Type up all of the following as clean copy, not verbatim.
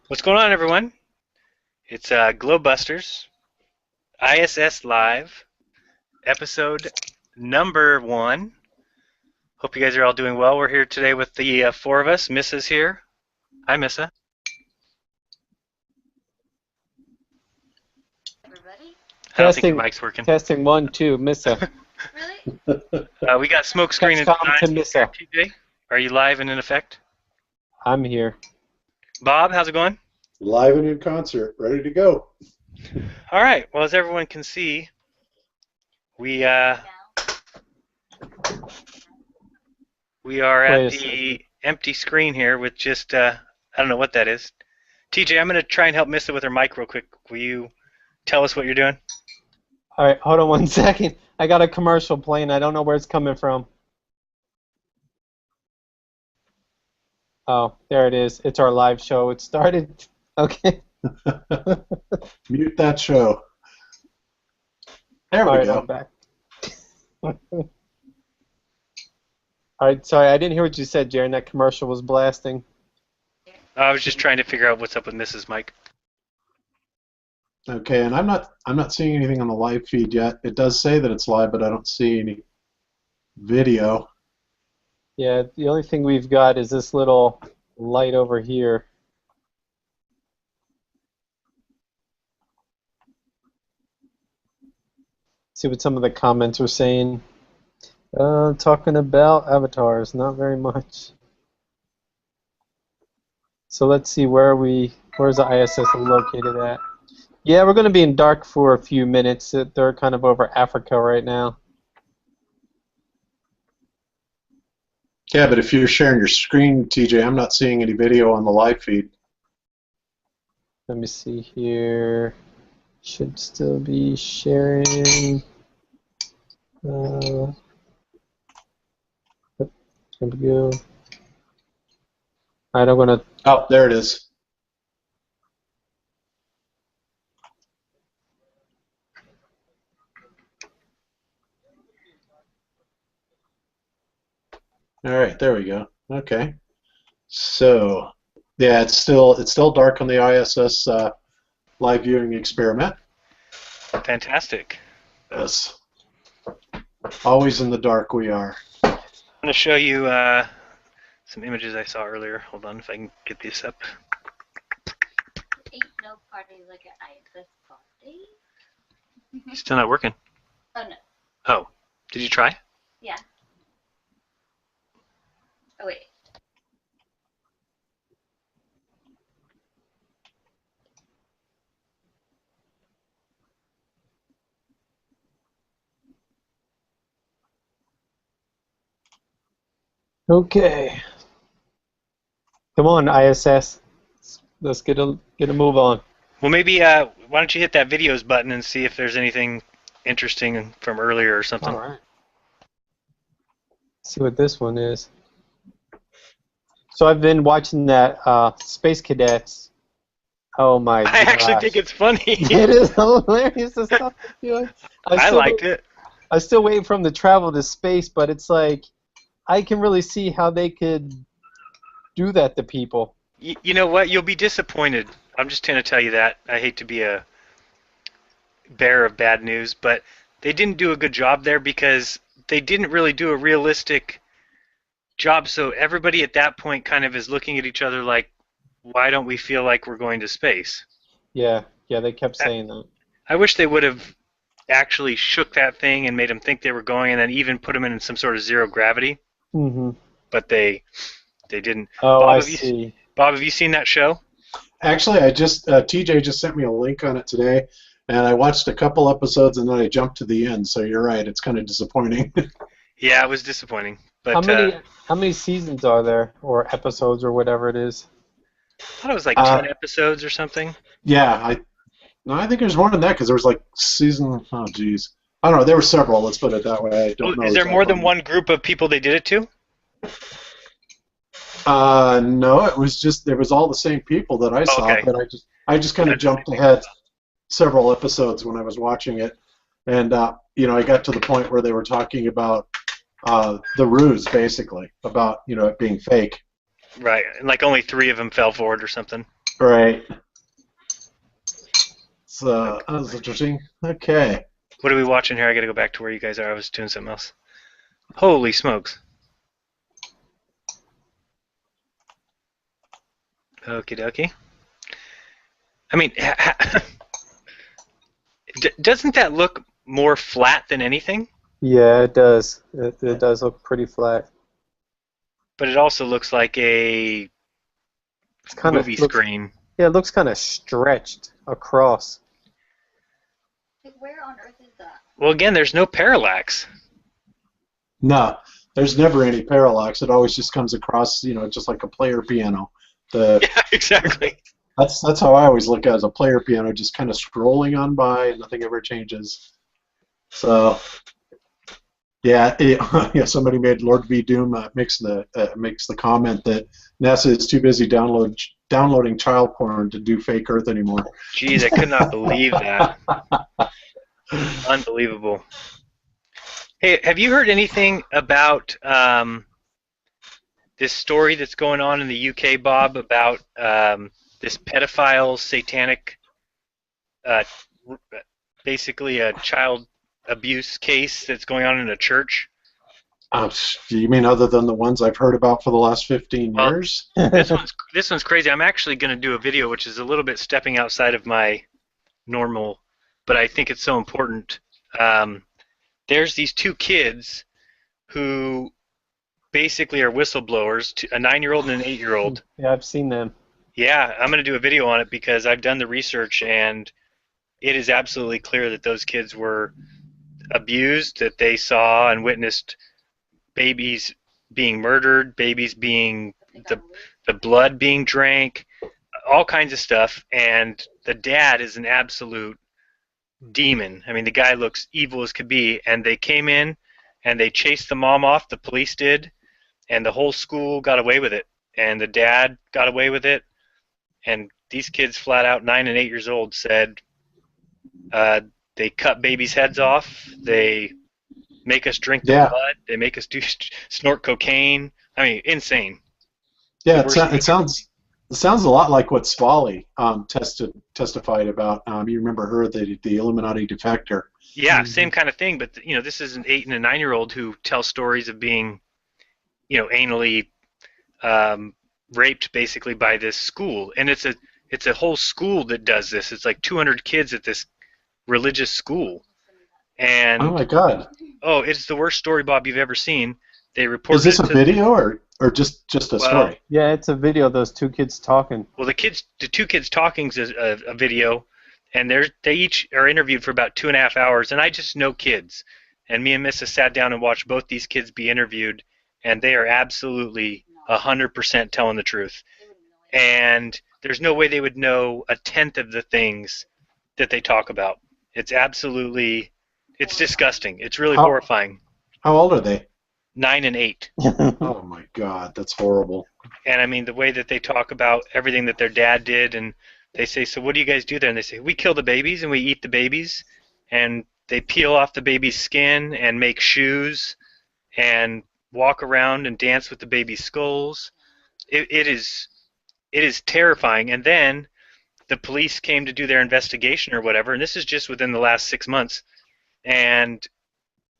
What's going on, everyone? It's GLOBEBUSTERS, ISS Live, episode number 1. Hope you guys are all doing well. We're here today with the four of us. Missa's here. Hi, Missa. Everybody? I don't think your Testing, mic's working. testing 1, 2, Missa. Really? We got smoke screen and Dexcom to design. Missa. TJ, are you live and in effect? I'm here. Bob, how's it going? Live and in concert, ready to go. All right. Well, as everyone can see, we are Wait at a the empty screen here with just I don't know what that is. TJ, I'm going to try and help Missa with her mic real quick. Will you tell us what you're doing? All right, hold on 1 second. I got a commercial playing. I don't know where it's coming from. Oh, there it is. It's our live show. It started. Okay. Mute that show. There we All right, go. I'm back. All right, sorry, I didn't hear what you said, Jaron. That commercial was blasting. I was just trying to figure out what's up with Mrs. Mike. Okay, and I'm not seeing anything on the live feed yet. It does say that it's live, but I don't see any video. Yeah, the only thing we've got is this little light over here. See what some of the comments were saying. Talking about avatars, not very much. So let's see where's the ISS located at. Yeah, we're going to be in dark for a few minutes. They're kind of over Africa right now. Yeah, but if you're sharing your screen, TJ, I'm not seeing any video on the live feed. Let me see here. Should still be sharing. There we go. All right, I'm going to. Oh, there it is. All right, there we go. Okay. So, yeah, it's still dark on the ISS live viewing experiment. Fantastic. Yes. Always in the dark we are. I'm going to show you some images I saw earlier. Hold on if I can get this up. Ain't no party like an ISS party. Still not working. Oh no. Oh, did you try? Yeah. Oh wait. Okay. Come on, ISS. Let's get a move on. Well, maybe why don't you hit that videos button and see if there's anything interesting from earlier or something. All right. See what this one is. So I've been watching that Space Cadets. Oh my god. I actually think it's funny. It is hilarious, the stuff they're doing. I liked it. I still waiting for them to travel to space, but it's like I can really see how they could do that to people. You know what? You'll be disappointed. I'm just going to tell you that. I hate to be a bearer of bad news, but they didn't do a good job there because they didn't really do a realistic job. So everybody at that point kind of is looking at each other like, why don't we feel like we're going to space? Yeah, they kept saying that. I wish they would have actually shook that thing and made them think they were going and then even put them in some sort of zero gravity. Mm-hmm. But they didn't. Oh, Bob, I see. Bob, have you seen that show? Actually, TJ just sent me a link on it today, and I watched a couple episodes, and then I jumped to the end. So you're right; it's kind of disappointing. Yeah, it was disappointing. But how many seasons are there, or episodes, or whatever it is? I thought it was like 10 episodes or something. Yeah, I think there's more than that because there was like season. Oh, geez, I don't know. There were several. Let's put it that way. I don't know. Is there more than exactly. one group of people they did it to? No, it was just there was all the same people that I saw, Okay. but I just kind of jumped ahead several episodes when I was watching it, and I got to the point where they were talking about the ruse, basically, about it being fake. Right, and like only 3 of them fell for it or something. Right. So that was interesting. Okay. What are we watching here? I got to go back to where you guys are. I was doing something else. Holy smokes. Okie dokie. I mean, doesn't that look more flat than anything? Yeah, it does. It does look pretty flat. But it also looks like a It's kind of movie looks. screen. Yeah, it looks kind of stretched across. Like, where on earth is that? Well, again, there's no parallax. No, there's never any parallax. It always just comes across, just like a player piano. The Yeah, exactly. That's how I always look at it, as a player piano, just kind of scrolling on by, and nothing ever changes. So, yeah, yeah. Somebody made Lord V Doom makes the comment that NASA is too busy downloading child porn to do fake Earth anymore. Geez, I could not believe that. Unbelievable. Hey, have you heard anything about this story that's going on in the UK, Bob, about this pedophile, satanic, uh, basically a child abuse case that's going on in a church? You mean other than the ones I've heard about for the last 15 Well, years? this one's crazy. I'm actually going to do a video which is a little bit stepping outside of my normal, but I think it's so important. There's these two kids who basically are whistleblowers, a 9-year-old and an 8-year-old. Yeah, I've seen them. Yeah, I'm going to do a video on it because I've done the research and it is absolutely clear that those kids were abused, that they saw and witnessed babies being murdered, babies being the blood being drank, all kinds of stuff, and the dad is an absolute demon. I mean, the guy looks evil as could be, and they came in and they chased the mom off, the police did, and the whole school got away with it, and the dad got away with it, and these kids flat out 9 and 8 years old said they cut babies' heads off, they make us drink the blood, they make us snort cocaine. I mean, insane. Yeah, it sounds a lot like what Svali testified about. You remember her, the Illuminati defector. Yeah, same kind of thing, but this is an 8 and a 9-year-old who tell stories of being, anally raped basically by this school, and it's a whole school that does this. It's like 200 kids at this religious school, and oh my God, it's the worst story, Bob, you've ever seen. They reported. Is this a video or just a story? Yeah, it's a video of those two kids talking. Well, the two kids talking is a video, and they each are interviewed for about 2.5 hours, and I just know kids, and me and Mrs. sat down and watched both these kids be interviewed, and they are absolutely 100% telling the truth, and there's no way they would know a tenth of the things that they talk about. It's disgusting. It's really horrifying. How old are they? 9 and 8. Oh my God, that's horrible. And I mean, the way that they talk about everything that their dad did, and they say, so what do you guys do there? And they say, we kill the babies and we eat the babies, and they peel off the baby's skin and make shoes and walk around and dance with the baby's skulls. It is terrifying. And then the police came to do their investigation or whatever, and this is just within the last 6 months, and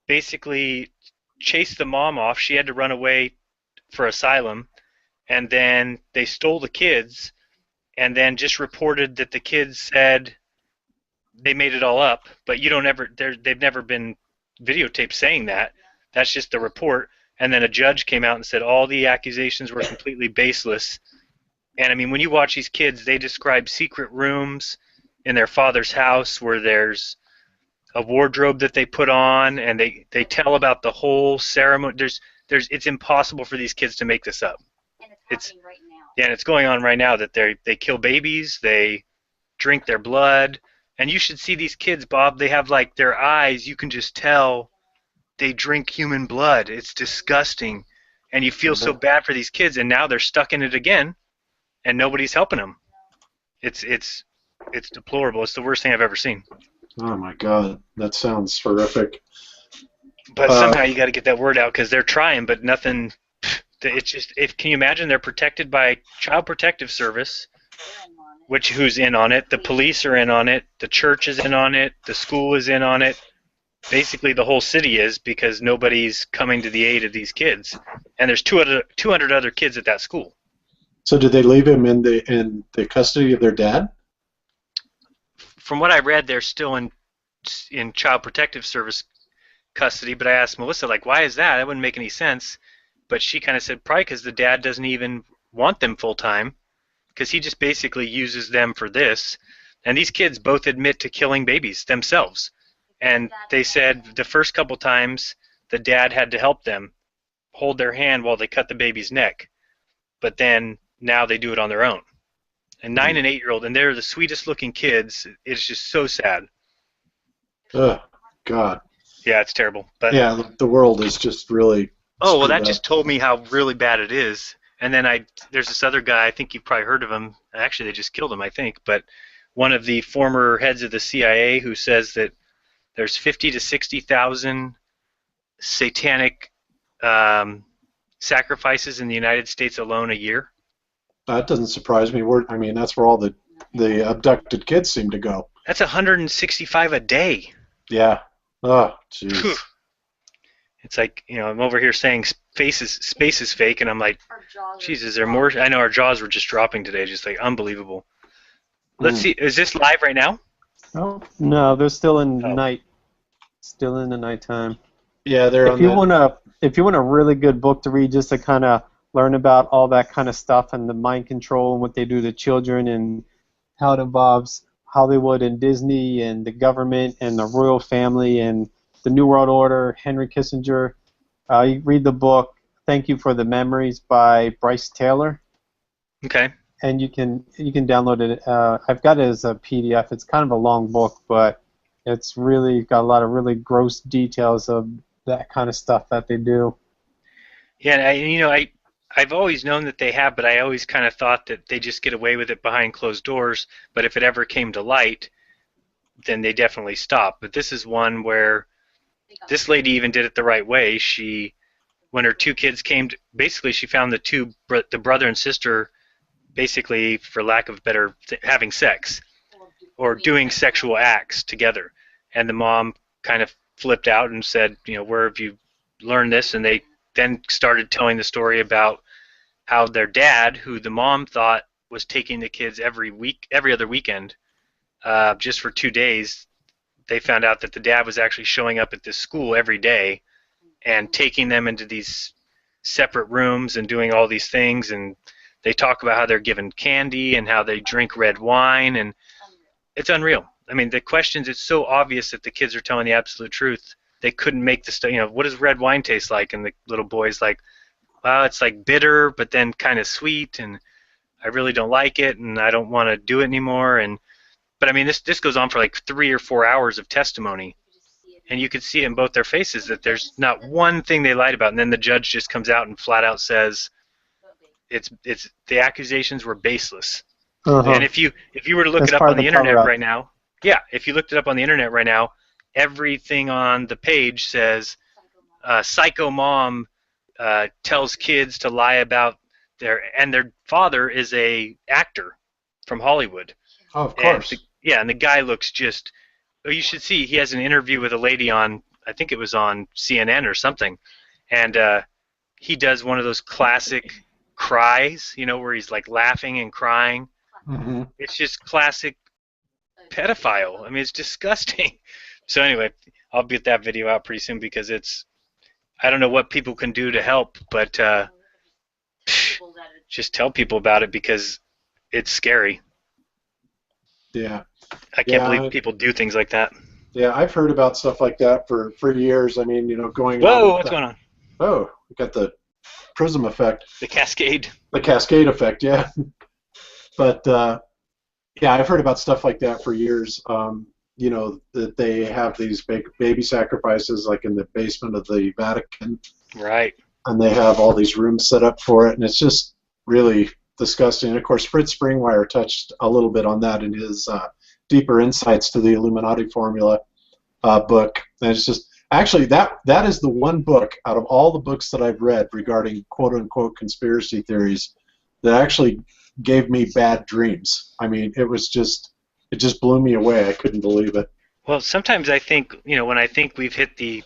basically chased the mom off. She had to run away for asylum, and then they stole the kids, and then just reported that the kids said they made it all up, but they've never been videotaped saying that. That's just the report. And then a judge came out and said all the accusations were completely baseless. And I mean, when you watch these kids, they describe secret rooms in their father's house where there's a wardrobe that they put on, and they tell about the whole ceremony. It's impossible for these kids to make this up. And it's happening right now. Yeah, and it's going on right now that they kill babies, they drink their blood, and you should see these kids, Bob. They have like their eyes. You can just tell they drink human blood. It's disgusting, and you feel so bad for these kids. And now they're stuck in it again, and nobody's helping them. It's deplorable. It's the worst thing I've ever seen. Oh my God, that sounds horrific. But somehow you got to get that word out because they're trying, but nothing. It's just, can you imagine? They're protected by Child Protective Service, who's in on it. The police are in on it. The church is in on it. The school is in on it. Basically, the whole city is, because nobody's coming to the aid of these kids. And there's 200 other kids at that school. So did they leave him in the custody of their dad? From what I read, they're still in Child Protective Service custody. But I asked Melissa, like, why is that? That wouldn't make any sense. But she kind of said, probably because the dad doesn't even want them full time, because he just basically uses them for this. And these kids both admit to killing babies themselves. And they said the first couple times the dad had to help them hold their hand while they cut the baby's neck. But then now they do it on their own. And 9 and 8-year-old, and they're the sweetest looking kids. It's just so sad. Oh, God. Yeah, it's terrible. But yeah, the world is just really. Oh, well, that up. just told me how really bad it is. And then there's this other guy, I think you've probably heard of him. Actually, they just killed him, I think. But one of the former heads of the CIA who says that there's 50 to 60,000 satanic sacrifices in the United States alone a year. That doesn't surprise me. That's where all the abducted kids seem to go. That's 165 a day. Yeah. Oh, jeez. It's like, I'm over here saying space is fake, and I'm like, Jesus, is there more? I know our jaws were just dropping today, just like unbelievable. Let's see, is this live right now? Oh no, they're still in night. Still in the nighttime. Yeah, they're. If you want a really good book to read, just to kind of learn about all that kind of stuff and the mind control and what they do to children and how it involves Hollywood and Disney and the government and the royal family and the New World Order, Henry Kissinger. You read the book "Thank You for the Memories" by Bryce Taylor. Okay. And you can download it. I've got it as a PDF. It's kind of a long book, but it's really got a lot of really gross details of that kind of stuff that they do. Yeah, and I've always known that they have, but I always kind of thought that they just get away with it behind closed doors. But if it ever came to light, then they definitely stop. But this is one where this lady even did it the right way. When her two kids came, basically she found the brother and sister, basically, for lack of better, having sex or doing sexual acts together. And the mom kind of flipped out and said, where have you learned this? And they then started telling the story about how their dad, who the mom thought was taking the kids every other weekend, just for 2 days, they found out that the dad was actually showing up at this school every day and taking them into these separate rooms and doing all these things. And they talk about how they're given candy and how they drink red wine, and it's unreal. I mean, the questions, it's so obvious that the kids are telling the absolute truth. They couldn't make the stuff, what does red wine taste like? And the little boy's like, well, it's like bitter, but then kind of sweet, and I really don't like it, and I don't want to do it anymore. But I mean, this goes on for like 3 or 4 hours of testimony, and you could see it in both their faces that there's not one thing they lied about. And then the judge just comes out and flat out says, it's the accusations were baseless. Uh-huh. And if you were to look it up on the internet right now, if you looked it up on the internet right now, everything on the page says psycho mom tells kids to lie about their father is a actor from Hollywood. Oh, of course. And the guy looks just. Oh, you should see. He has an interview with a lady on, I think it was on CNN or something, and he does one of those classic cries, where he's like laughing and crying. Mm-hmm. It's just classic pedophile. I mean, it's disgusting. So anyway, I'll get that video out pretty soon because I don't know what people can do to help, but just tell people about it because it's scary. Yeah. I can't believe people do things like that. Yeah, I've heard about stuff like that for years. I mean, going Whoa, what's going on? Oh, we got the prism effect. The cascade. The cascade effect, yeah. But, yeah, I've heard about stuff like that for years. That they have these baby sacrifices like in the basement of the Vatican. Right. And they have all these rooms set up for it, and it's just really disgusting. And of course, Fritz Springwire touched a little bit on that in his Deeper Insights to the Illuminati Formula book. And it's just, actually, that is the one book out of all the books that I've read regarding quote-unquote conspiracy theories that actually gave me bad dreams. I mean, it just blew me away. I couldn't believe it. Well, sometimes I think, when I think we've hit the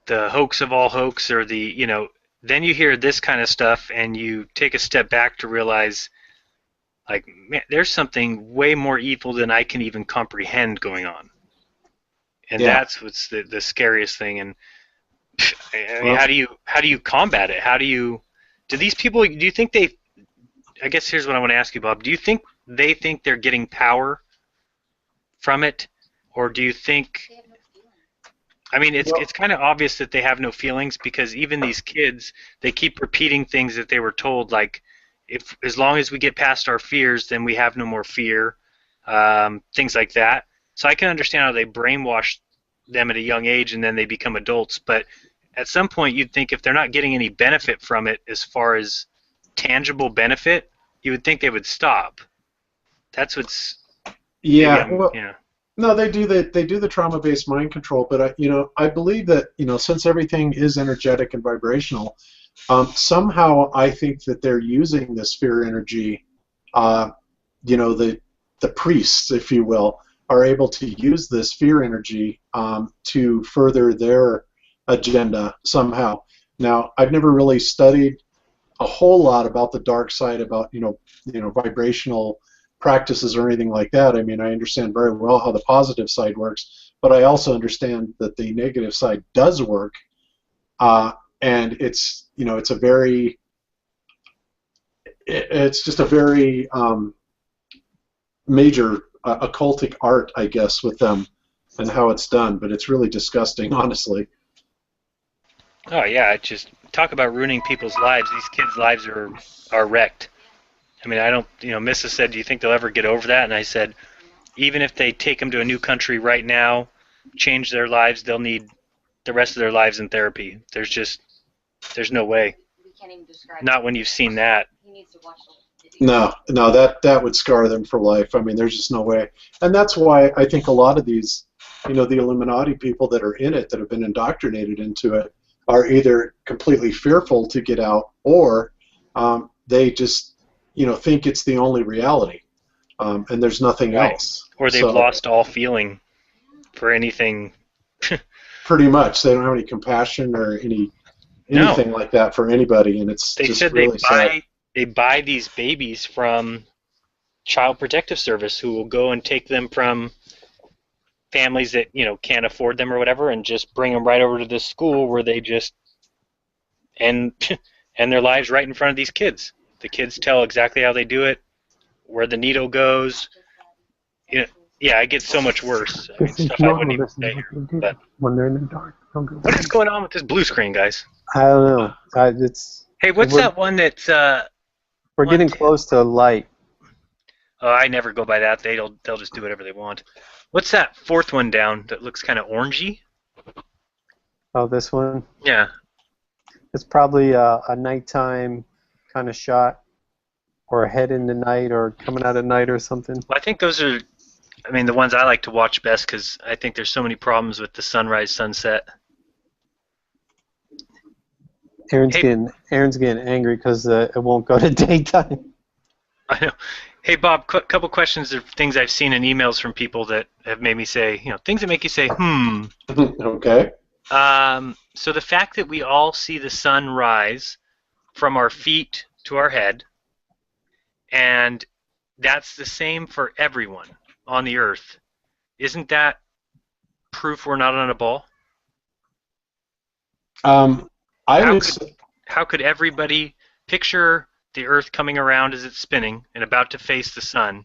hoax of all hoax, or then you hear this kind of stuff and you take a step back to realize, like, man, there's something way more evil than I can even comprehend going on. And Yeah. that's what's the scariest thing. And I mean, Well, how do you combat it? Do these people, do you think I guess here's what I want to ask you, Bob. Do you think they think they're getting power from it? Or do you think, They have no feeling. I mean, it's well, it's kind of obvious that they have no feelings, because even these kids, they keep repeating things that they were told, like, if as long as we get past our fears, then we have no more fear, things like that. So I can understand how they brainwash them at a young age and then they become adults. But at some point, you'd think if they're not getting any benefit from it, as far as tangible benefit, you would think they would stop. That's what's maybe yeah. I'm, Well, no, they do the trauma-based mind control, but I believe that since everything is energetic and vibrational, somehow I think that they're using this fear energy. The priests, if you will, are able to use this fear energy to further their agenda somehow. Now, I've never really studied a whole lot about the dark side, about vibrational practices or anything like that. I mean, I understand very well how the positive side works, but I also understand that the negative side does work, and it's just a very major occultic art, I guess, with them and how it's done. But it's really disgusting, honestly. Oh yeah, it just talk about ruining people's lives. These kids' lives are wrecked. I mean, I don't, Mrs. said, do you think they'll ever get over that? And I said, even if they take them to a new country right now, change their lives, they'll need the rest of their lives in therapy. There's no way. We can't even describe Not it. when you've seen that. He needs to watch the video. No, that would scar them for life. I mean, there's just no way. And that's why I think a lot of these, the Illuminati people that are in it, that have been indoctrinated into it, are either completely fearful to get out, or they just, think it's the only reality, and there's nothing Right. else. Or they've lost all feeling for anything. Pretty much, they don't have any compassion or anything like that for anybody, and it's They just said really sad. they buy these babies from Child Protective Service, who will go and take them from families that can't afford them or whatever, and just bring them right over to this school where they just end their lives right in front of these kids. The kids tell exactly how they do it, where the needle goes. Yeah, it gets so much worse. I mean, This is stuff I wouldn't normal. even This is say what here. they do But when they're in the dark. Don't go what is going on with this blue screen, guys? I don't know. Hey, what's we're, that one that's We're getting one- close to light. Oh, I never go by that. They'll just do whatever they want. What's that fourth one down that looks kind of orangey? Oh, this one. Yeah. It's probably a nighttime kind of shot, or a head in the night, or coming out at night or something. Well, I think those are, I mean, the ones I like to watch best, because I think there's so many problems with the sunrise, sunset. Aaron's Hey. getting angry because it won't go to daytime. I know. Hey, Bob, couple questions of things I've seen in emails from people that have made me say, things that make you say, Okay. So the fact that we all see the sun rise from our feet to our head, and that's the same for everyone on the earth, isn't that proof we're not on a ball? I How would. How could everybody picture the earth coming around as it's spinning and about to face the sun?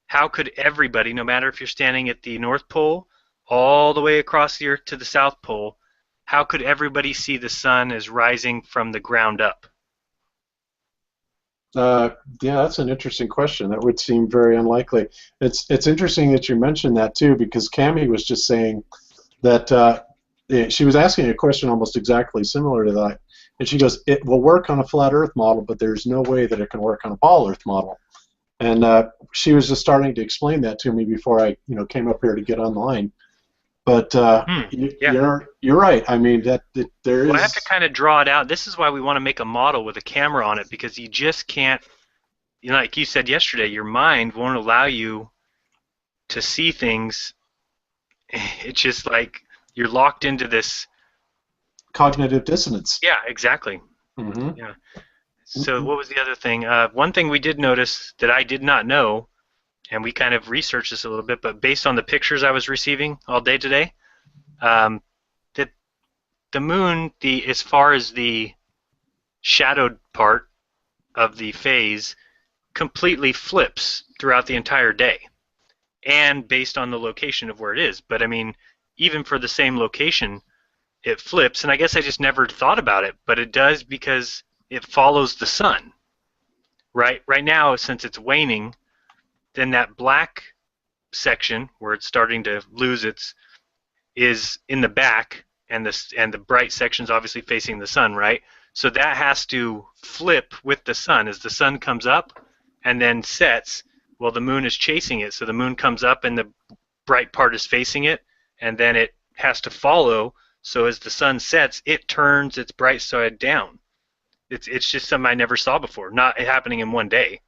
How could everybody, no matter if you're standing at the North Pole all the way across the earth to the South Pole, how could everybody see the sun as rising from the ground up? Yeah, that's an interesting question. That would seem very unlikely. It's interesting that you mentioned that too, because Cammie was just saying that she was asking a question almost exactly similar to that, and she goes, "It will work on a flat Earth model, but there's no way that it can work on a ball Earth model." And she was just starting to explain that to me before I, came up here to get online. But Yeah. you're right. I mean, there is. Well, I have to kind of draw it out. This is why we want to make a model with a camera on it, because you just can't like you said yesterday, your mind won't allow you to see things. It's just like you're locked into this. Cognitive dissonance. Yeah, exactly. Mm-hmm. Yeah. So what was the other thing? One thing we did notice that I did not know, and we kind of researched this a little bit, but based on the pictures I was receiving all day today, that the moon, as far as the shadowed part of the phase, completely flips throughout the entire day, and based on the location of where it is. But I mean, even for the same location, it flips, and I guess I just never thought about it, but it does because it follows the sun. Right now, since it's waning, then that black section where it's starting to lose its is in the back, and the bright section's obviously facing the sun, right? So that has to flip with the sun as the sun comes up and then sets. Well, the moon is chasing it, so the moon comes up and the bright part is facing it, and then it has to follow. So as the sun sets, it turns its bright side down. It's just something I never saw before, not happening in one day.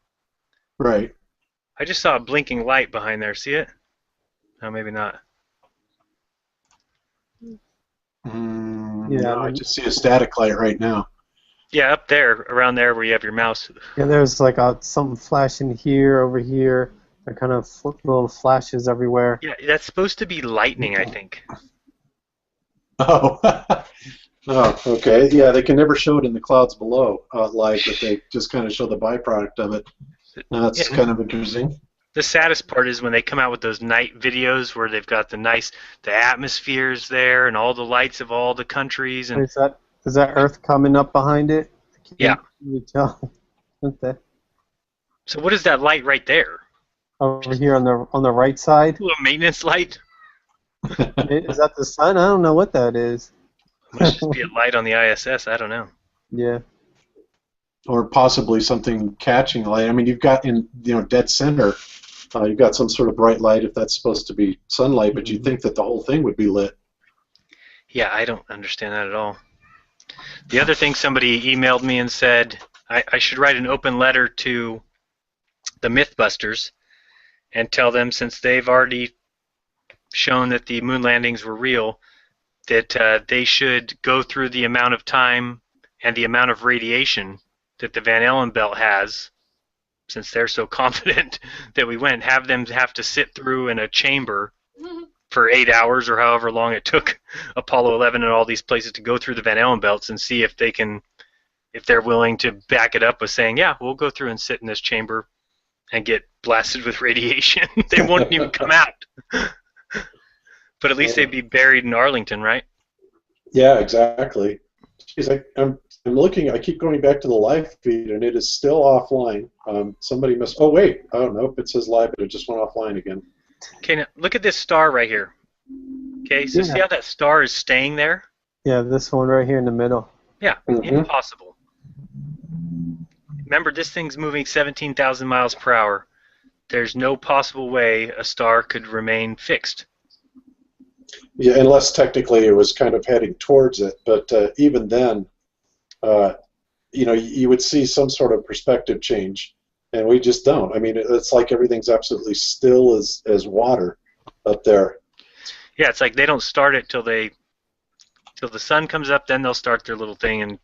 Right. I just saw a blinking light behind there. See it? No, maybe not. Yeah, no, I just see a static light right now. Yeah, up there, around there where you have your mouse. yeah. There's like something flashing here, over here. There kind of little flashes everywhere. Yeah, that's supposed to be lightning, I think. Oh. Oh, okay. Yeah, they can never show it in the clouds below live, but they just kind of show the byproduct of it. That's Yeah. kind of interesting. The saddest part is when they come out with those night videos where they've got the atmospheres there and all the lights of all the countries and Is that Earth coming up behind it? yeah. Can you tell? Okay. So what is that light right there? Over here on the right side. A little maintenance light? Is that the sun? I don't know what that is. Must just be a light on the ISS. I don't know. Yeah. Or possibly something catching light. I mean, you've got in dead center, you've got some sort of bright light if that's supposed to be sunlight, but you'd think that the whole thing would be lit. Yeah, I don't understand that at all. The other thing, somebody emailed me and said I should write an open letter to the Mythbusters and tell them, since they've already shown that the moon landings were real, that they should go through the amount of time and the amount of radiation that the Van Allen belt has, since they're so confident that we went, have them have to sit through in a chamber for 8 hours or however long it took Apollo 11 and all these places to go through the Van Allen belts, and see if they're willing to back it up with saying, yeah, we'll go through and sit in this chamber and get blasted with radiation. They won't even come out. But at least they'd be buried in Arlington, right? Yeah, exactly. Jeez, I'm looking. I keep going back to the live feed, and it is still offline. Somebody must. Oh wait. Oh nope. It says live, but it just went offline again. Okay, now look at this star right here. Okay, so see how that star is staying there? Yeah, this one right here in the middle. Yeah, Mhm. impossible. Remember, this thing's moving 17,000 miles per hour. There's no possible way a star could remain fixed. Yeah, unless technically it was kind of heading towards it, but even then, you would see some sort of perspective change, and we just don't. I mean, it's like everything's absolutely still as water up there. Yeah, it's like they don't start it till the sun comes up, then they'll start their little thing, and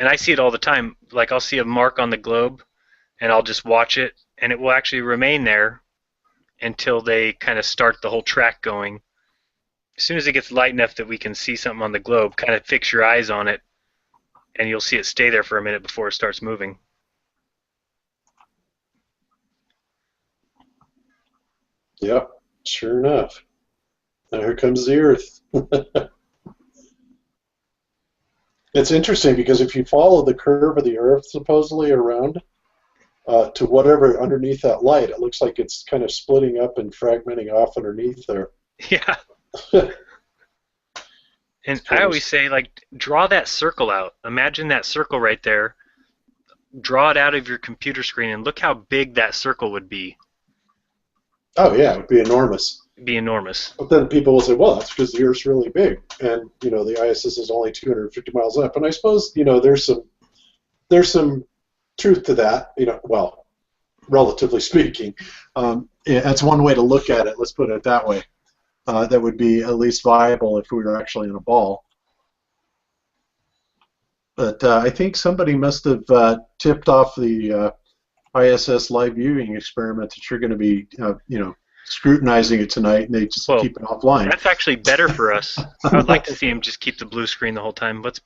I see it all the time. Like, I'll see a mark on the globe, and I'll just watch it, and it will actually remain there until they kind of start the whole track going. As soon as it gets light enough that we can see something on the globe, kind of fix your eyes on it, and you'll see it stay there for a minute before it starts moving. Yep, sure enough. Now here comes the Earth. It's interesting because if you follow the curve of the Earth supposedly around to whatever underneath that light, it looks like it's kind of splitting up and fragmenting off underneath there. Yeah. And I always say, like, draw that circle out. Imagine that circle right there. Draw it out of your computer screen, and look how big that circle would be. Oh yeah, it would be enormous. It'd be enormous. But then people will say, well, that's because the Earth's really big, and the ISS is only 250 miles up. And I suppose there's some truth to that. Well, relatively speaking, that's one way to look at it. Let's put it that way. That would be at least viable if we were actually in a ball. But I think somebody must have tipped off the ISS live viewing experiment that you're going to be, scrutinizing it tonight, and they just Well, keep it offline. That's actually better for us. I would like to see him just keep the blue screen the whole time. It's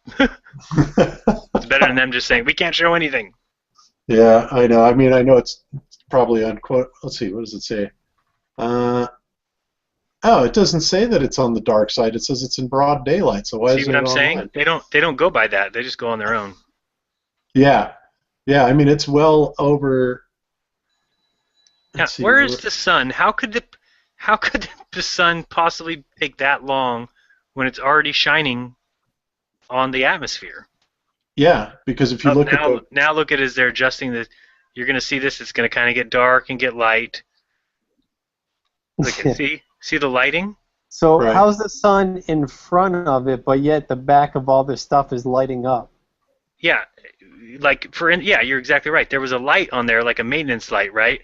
better than them just saying, we can't show anything. Yeah, I know. I mean, I know it's probably unquote. Let's see, what does it say? It doesn't say that it's on the dark side. It says it's in broad daylight. So why See is what it I'm saying? online? They don't go by that. They just go on their own. Yeah, yeah. I mean, it's well over. Now, where is the sun? How could the sun possibly take that long when it's already shining on the atmosphere? Yeah, because if you look at the now look at it as they're adjusting the. You're going to see this. It's going to kind of get dark and get light. Look at see the lighting. So Right. how's the sun in front of it, but yet the back of all this stuff is lighting up? Yeah, you're exactly right. There was a light on there, like a maintenance light, right?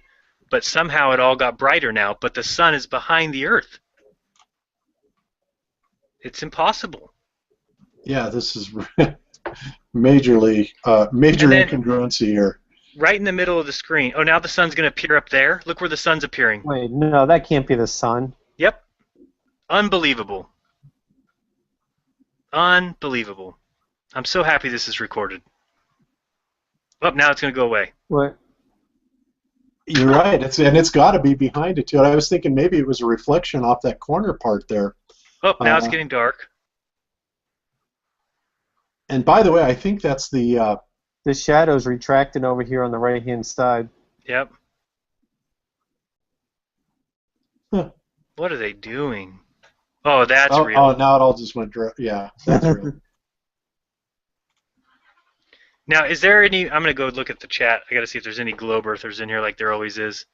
But somehow it all got brighter now. But the sun is behind the Earth. It's impossible. Yeah, this is major incongruency here. Right in the middle of the screen. Oh, now the sun's going to appear up there. Look where the sun's appearing. Wait, no, that can't be the sun. Yep. Unbelievable. Unbelievable. I'm so happy this is recorded. Oh, now it's going to go away. What? You're right. It's got to be behind it too. I was thinking maybe it was a reflection off that corner part there. Oh, now it's getting dark. And by the way, I think that's the shadow's retracting over here on the right-hand side. Yep. Huh. What are they doing? Oh, that's real. Oh, now it all just went dry. Yeah, that's real. Now, is there any... I'm going to go look at the chat. I got to see if there's any globe earthers in here like there always is.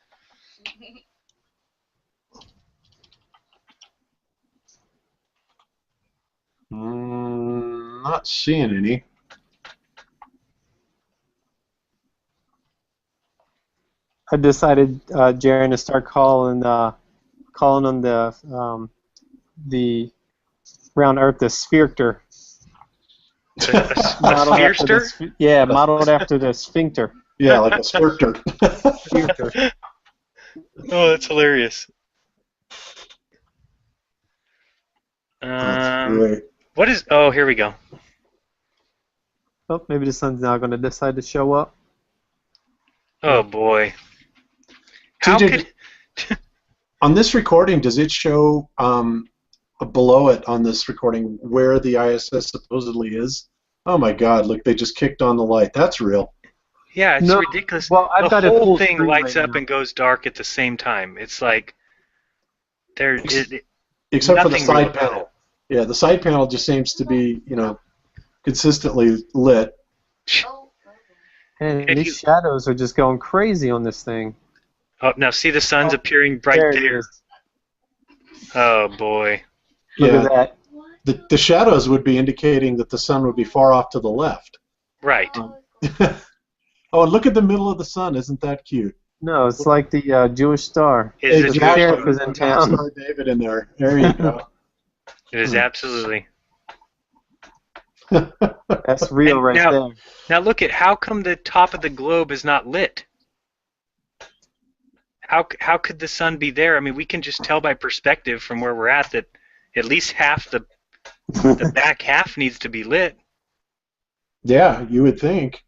Not seeing any. I decided, Jaren, to start calling on the round Earth the sphincter. A modeled after the sphincter. Yeah, like a sphincter. Sphincter. Oh, that's hilarious. That's great. What is... Oh, here we go. Oh, maybe the sun's now going to decide to show up. Oh, boy. How TJ, could... on this recording, does it show below it on this recording where the ISS supposedly is? Oh my God! Look, they just kicked on the light. That's real. Yeah, it's ridiculous. Well, I've got the it whole full thing screen lights right up now. and goes dark at the same time. It's like Except for the nothing real side about panel. Yeah, the side panel just seems to be, consistently lit. Oh, And If these you- shadows are just going crazy on this thing. Oh, now see the sun's Oh, appearing right it there. is. Oh boy. Look Yeah, at that. what? the shadows would be indicating that the sun would be far off to the left. Right. Oh, and look at the middle of the sun. Isn't that cute? No, it's like the Jewish star. Is it Exactly. Sheriff was in town. Star David in there. There you go. It is absolutely. That's real And right now- there. Now look at how come the top of the globe is not lit? How could the sun be there? I mean, we can just tell by perspective from where we're at that at least half the back half needs to be lit. Yeah, you would think.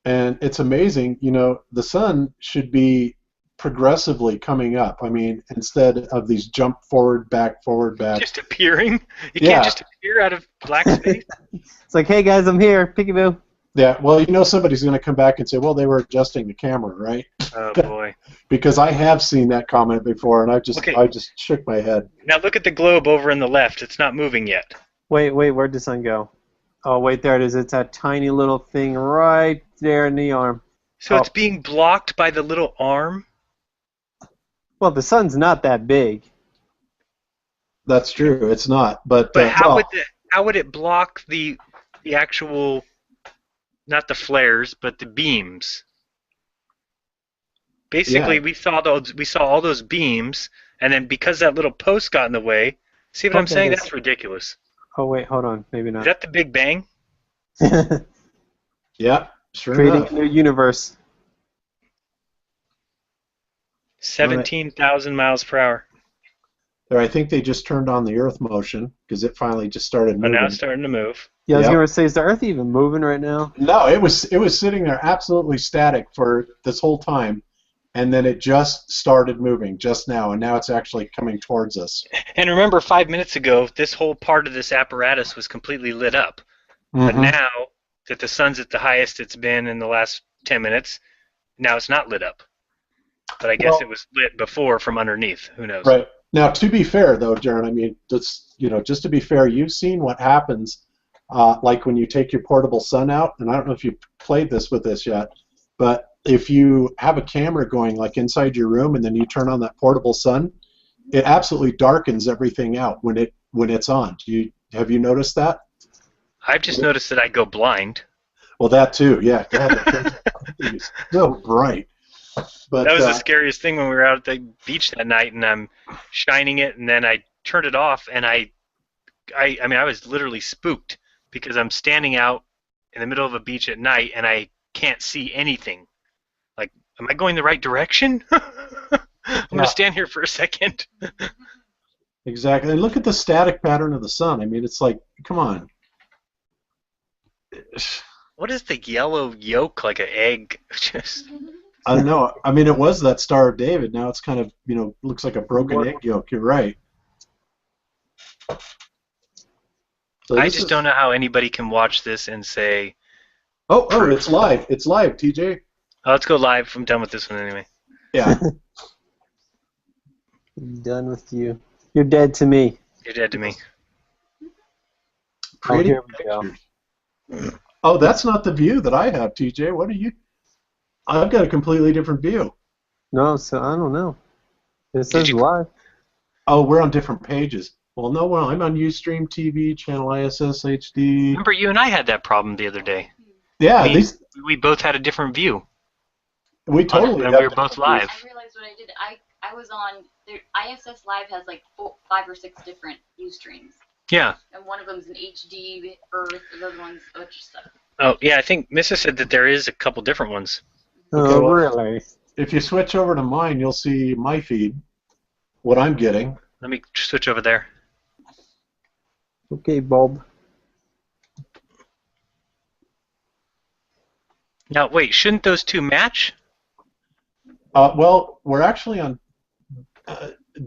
And it's amazing, the sun should be progressively coming up. I mean, instead of these jump forward, back, Just appearing. You Yeah. can't just appear out of black space. It's like, hey guys, I'm here. Peekaboo. Yeah, well, somebody's going to come back and say, well, they were adjusting the camera, right? Oh boy. Because I have seen that comment before, and I just Okay. shook my head. Now look at the globe over in the left. It's not moving yet. Wait, where'd the sun go? Oh, wait, there it is. It's that tiny little thing right there in the arm. So Oh. it's being blocked by the little arm. Well, the sun's not that big. That's true. It's not, but But well, how would it block the actual not the flares, but the beams. Basically, Yeah. we saw all those beams, and then because that little post got in the way, see what I'm Okay, saying? this. That's ridiculous. Oh wait, hold on. Maybe Is not. that the Big Bang? Yeah. Sure Creating enough. a new universe. 17,000 miles per hour. There, I think they just turned on the Earth motion because it finally just started Oh, now moving. it's starting to move. Yeah, I was Yep. gonna say, is the Earth even moving right now? No, it was sitting there absolutely static for this whole time, and then it just started moving just now, and now it's actually coming towards us. And remember, 5 minutes ago, this whole part of this apparatus was completely lit up. But Mhm. now that the sun's at the highest it's been in the last 10 minutes, now it's not lit up. But I guess Well, it was lit before from underneath. Who knows? right. Now, to be fair, though, Jaron, I mean, just to be fair, you've seen what happens, like when you take your portable sun out, and I don't know if you've played this with this yet, but if you have a camera going like inside your room and then you turn on that portable sun, it absolutely darkens everything out when it's on. Have you noticed that? I've just noticed that I go blind. Well, that too, yeah. God, it's so bright. But That was the scariest thing when we were out at the beach that night, and I'm shining it, and then I turned it off, and I mean, I was literally spooked because I'm standing out in the middle of a beach at night, and I can't see anything. Like, am I going the right direction? I'm going to stand here for a second. exactly. And look at the static pattern of the sun. I mean, it's like, come on. What is the yellow yolk like an egg? Just I don't know. I mean, it was that Star of David. Now it's kind of, looks like a broken egg yolk. You're right. So I this just is- don't know how anybody can watch this and say, Oh, it's live. It's live, TJ. oh, let's go live. I'm done with this one anyway. Yeah. Done with you. You're dead to me. You're dead to me. Creating here we go. pictures. Oh, that's not the view that I have, TJ. What are you? I've got a completely different view. No, so I don't know. It says you- live. Oh, we're on different pages. Well, no, I'm on Ustream TV, channel ISS HD. Remember, you and I had that problem the other day. Yeah, We both had a different view. we totally. And have we were both different live. I realized what I did. I was on ISS Live has like 5 or 6 different Ustreams, Yeah. and one of them's an HD Earth, the other one's a bunch of stuff. Oh, yeah, I think Mrs. said that there is a couple different ones. Oh, Okay, well- really? If you switch over to mine, you'll see my feed, what I'm getting. Let me switch over there. Okay, Bob. Now, wait, shouldn't those two match? Well, we're actually on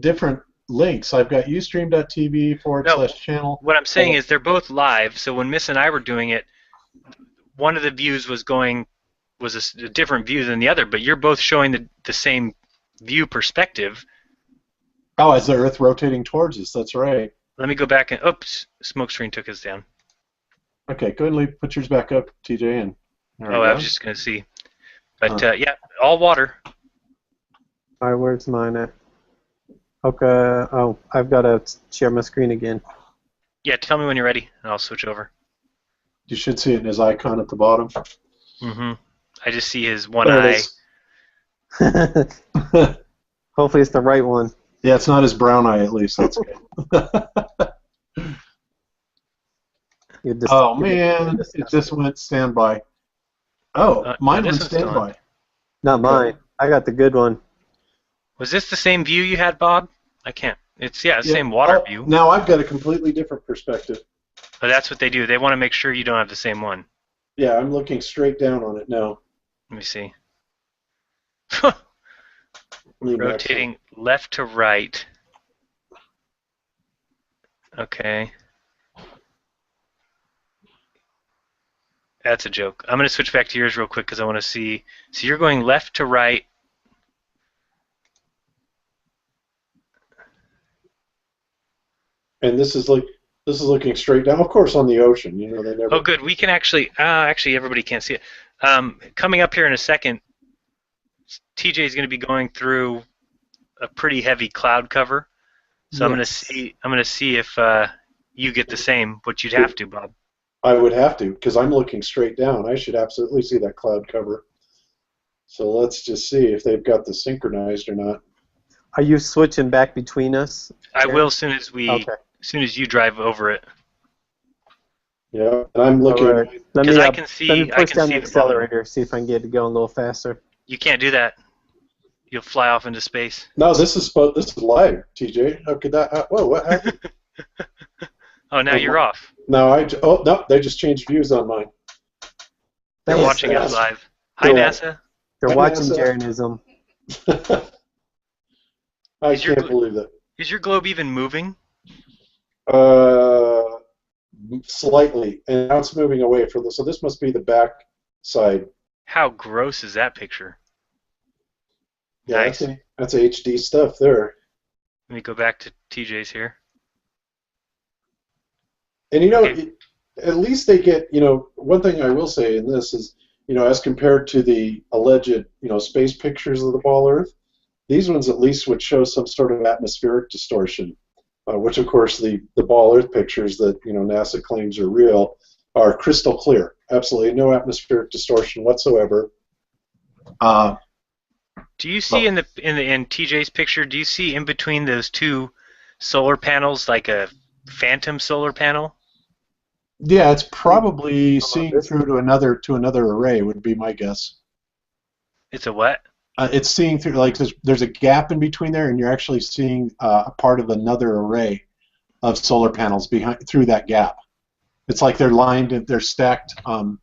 different links. I've got ustream.tv No. / channel. What I'm saying is they're both live, so when Miss and I were doing it, one of the views was a different view than the other, but you're both showing the same view perspective. Oh, as the Earth rotating towards us. That's right. Let me go back and, oops, smoke screen took us down. Okay, go ahead and put yours back up, TJ. And there we Oh, I go. was just going to see. But, yeah, all water. Alright, where's mine at? Okay, oh, I've got to share my screen again. Yeah, tell me when you're ready, and I'll switch over. You should see it in his icon at the bottom. Mm-hmm. I just see his one There eye. it is. Hopefully it's the right one. Yeah, it's not his brown eye, at least. That's good. Oh, man. It just went standby. Oh, mine this went one's still on. standby. Not mine. I got the good one. Was this the same view you had, Bob? I can't. It's, yeah, the same water view. Now I've got a completely different perspective. But that's what they do. They want to make sure you don't have the same one. Yeah, I'm looking straight down on it now. Let me see. Lean back Rotating left to right. Okay. That's a joke. I'm going to switch back to yours real quick because I want to see. So you're going left to right. And this is looking straight down. Of course, on the ocean. You know, they never. Oh, good. We can actually. Actually, everybody can't see it. Coming up here in a second, TJ is going to be going through a pretty heavy cloud cover. So I'm going to see. I'm going to see if you get the same. What you'd have to, Bob. I would have to, because I'm looking straight down. I should absolutely see that cloud cover. So let's just see if they've got this synchronized or not. Are you switching back between us? I Jared? will as soon as Okay. as soon as you drive over it, Yeah, and I'm All looking. right. Let because me I can let me see push down the the bottom. accelerator, see if I can get it going a little faster. You can't do that. You'll fly off into space. No, this is live, TJ. How could that? Whoa, what happened? Oh, now you're off. No, oh no, they just changed views on mine. They're Thanks, watching us guys. live. Hi, Cool. NASA. They're Hi, watching NASA. jeranism. I Is your can't believe that. Is your globe even moving? Uh, Slightly, and now it's moving away from this. So this must be the back side. How gross is that picture? Yeah, Nice. that's HD stuff there. Let me go back to TJ's here. And you know, Okay. at least they get, one thing I will say in this is, as compared to the alleged, space pictures of the ball Earth, these ones at least would show some sort of atmospheric distortion, which of course the ball Earth pictures that, NASA claims are real are crystal clear. Absolutely no atmospheric distortion whatsoever. Do you see in TJ's picture? Do you see in between those two solar panels like a phantom solar panel? Yeah, it's probably about seeing this? through to another array would be my guess. It's a what? It's seeing through, like there's a gap in between there, and you're actually seeing a part of another array of solar panels through that gap. It's like they're lined and they're stacked, in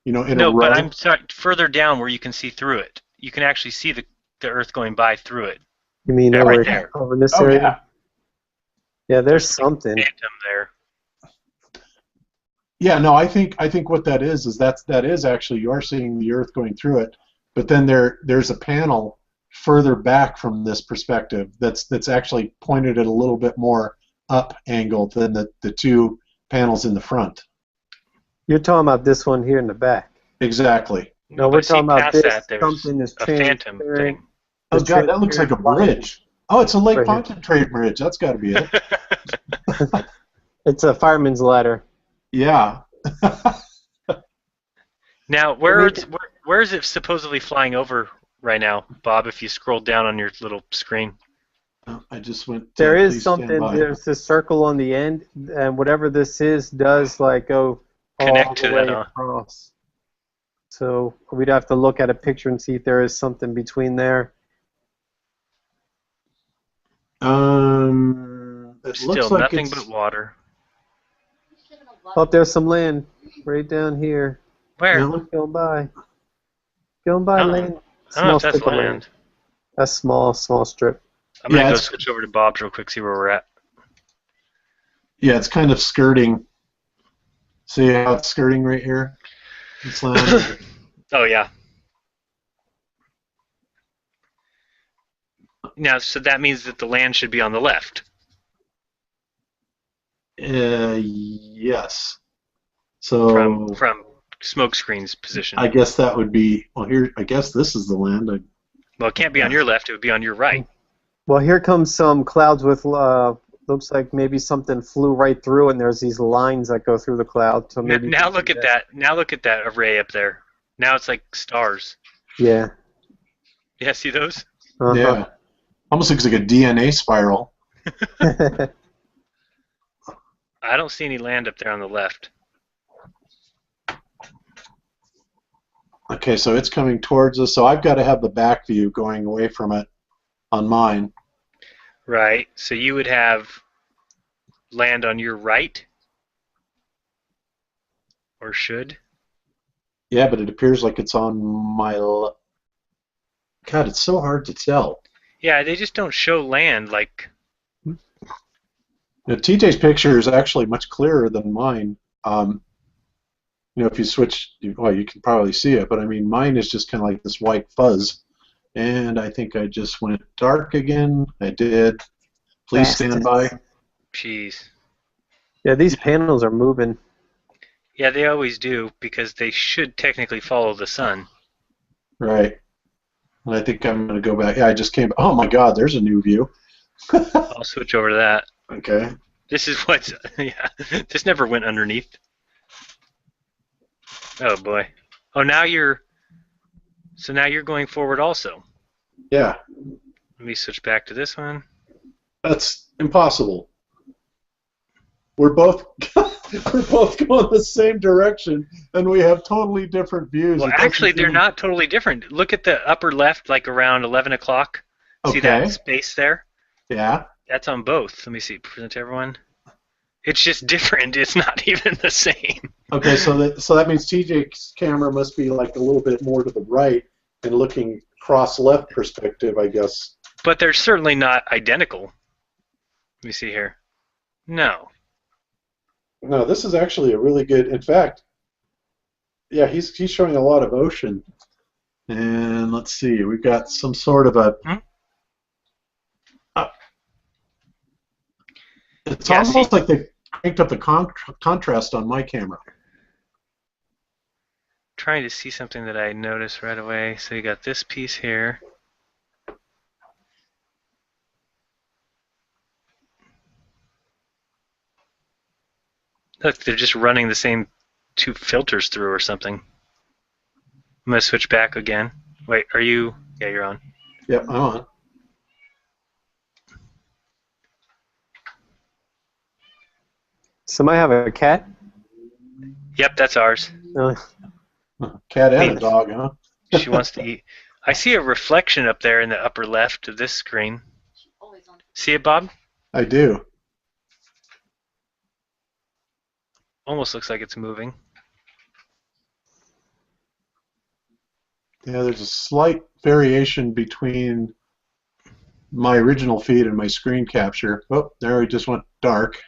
No, a row. but I'm sorry, further down where you can see through it. You can actually see the Earth going by through it. You mean Yeah, over, right there. over this Oh, area? yeah. Yeah, there's something. Phantom there. Yeah, no, I think what that is that is actually you are seeing the Earth going through it, but then there's a panel further back from this perspective that's actually pointed at a little bit more up angled than the two panels in the front. You're talking about this one here in the back. Exactly. No, But we're see, talking about past this. that, there's Something is a phantom transparent. thing. Oh God, that looks like a bridge. Oh, it's a Lake Right here. Pontchartrain bridge. That's got to be it. It's a fireman's ladder. Yeah. Now, where is it supposedly flying over right now, Bob? If you scroll down on your little screen. Oh, I just went. There please is stand something. by. There's this circle on the end, and whatever this is does like go all Connect the to way that, huh? across. So we'd have to look at a picture and see if there is something between there. It Still looks like nothing it's, but water. Oh, there's some land right down here. Where? Yeah, look- Going by. Going by Oh, land. I don't know Small if that's strip of land. That's small strip. I'm gonna Yeah, go it's- switch over to Bob's real quick, see where we're at. yeah, it's kind of skirting. See how it's skirting right here? It's land. Oh yeah. Now, so that means that the land should be on the left. Yes. So From Smokescreen's position. I guess that would be, well, here, I guess this is the land. Well, it can't be on your left; it would be on your right. Well, here comes some clouds with looks like maybe something flew right through, and there's these lines that go through the cloud. So maybe Now look at that. Now look at that array up there. Now it's like stars. Yeah. Yeah, see those? Uh-huh. Yeah. Almost looks like a DNA spiral. I don't see any land up there on the left. Okay, so it's coming towards us. So I've got to have the back view going away from it on mine. Right. So you would have land on your right, or should? Yeah, but it appears like it's on my God, it's so hard to tell. Yeah, they just don't show land like. Now, TJ's picture is actually much clearer than mine. If you switch, well, you can probably see it, but I mean, mine is just kind of like this white fuzz. And I think I just went dark again. I did. Please stand by. Jeez. Yeah, these panels are moving. Yeah, they always do because they should technically follow the sun. Right. And I think I'm going to go back. Yeah, I just came. Oh my God, there's a new view. I'll switch over to that. Okay. This is what's. Yeah, this never went underneath. Oh boy. Oh, now you're. So now you're going forward also. Yeah, Let me switch back to this one. that's impossible. We're both we're both going the same direction, and we have totally different views. Well, It doesn't actually, they're seem- not totally different. Look at the upper left, like around 11 o'clock. See that Okay. space there? Yeah. That's on both. Let me see. Present to everyone. It's just different. It's not even the same. Okay, so that means TJ's camera must be like a little bit more to the right and looking cross left perspective, I guess. But they're certainly not identical. Let me see here. No. No, this is actually a really good. In fact, yeah, he's showing a lot of ocean. And let's see, we've got some sort of a. It's Yeah, almost like they cranked up the contrast on my camera. Trying to see something that I noticed right away. So you got this piece here. Look, they're just running the same two filters through or something. I'm going to switch back again. Wait, are you? Yeah, you're on. Yep, I'm on. Somebody have a cat? Yep, that's ours. Really? Cat and a Wait. dog, huh? She wants to eat. I see a reflection up there in the upper left of this screen. Always on. See it, Bob? I do. Almost looks like it's moving. Yeah, there's a slight variation between my original feed and my screen capture. Oh, there it just went dark.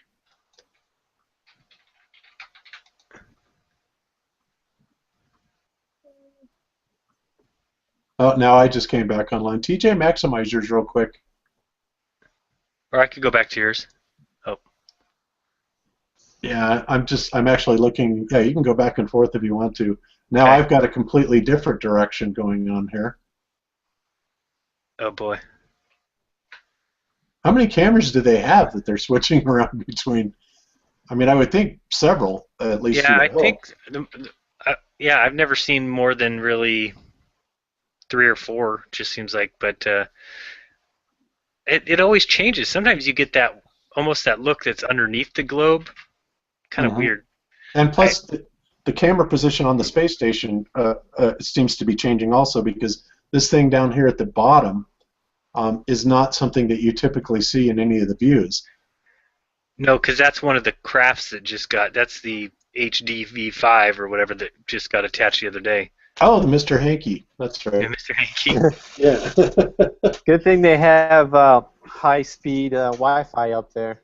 Oh, now I just came back online. TJ, maximize yours real quick. Or I could go back to yours. Oh, Yeah, I'm actually looking. Yeah, you can go back and forth if you want to. Now Okay. I've got a completely different direction going on here. oh boy. How many cameras do they have that they're switching around between? I mean, I would think several, at least. Yeah, through the I hill. think. Yeah, I've never seen more than really 3 or 4. Just seems like, but it always changes. Sometimes you get that almost that look that's underneath the globe. Kind of Mhm. weird. And plus, the camera position on the space station seems to be changing also, because this thing down here at the bottom is not something that you typically see in any of the views. No, because that's one of the crafts that just got. That's the HDV5 or whatever that just got attached the other day. Oh, the Mr. Hanky. That's Yeah, right. Mr. Hanky. Yeah. Good thing they have high-speed Wi-Fi up there.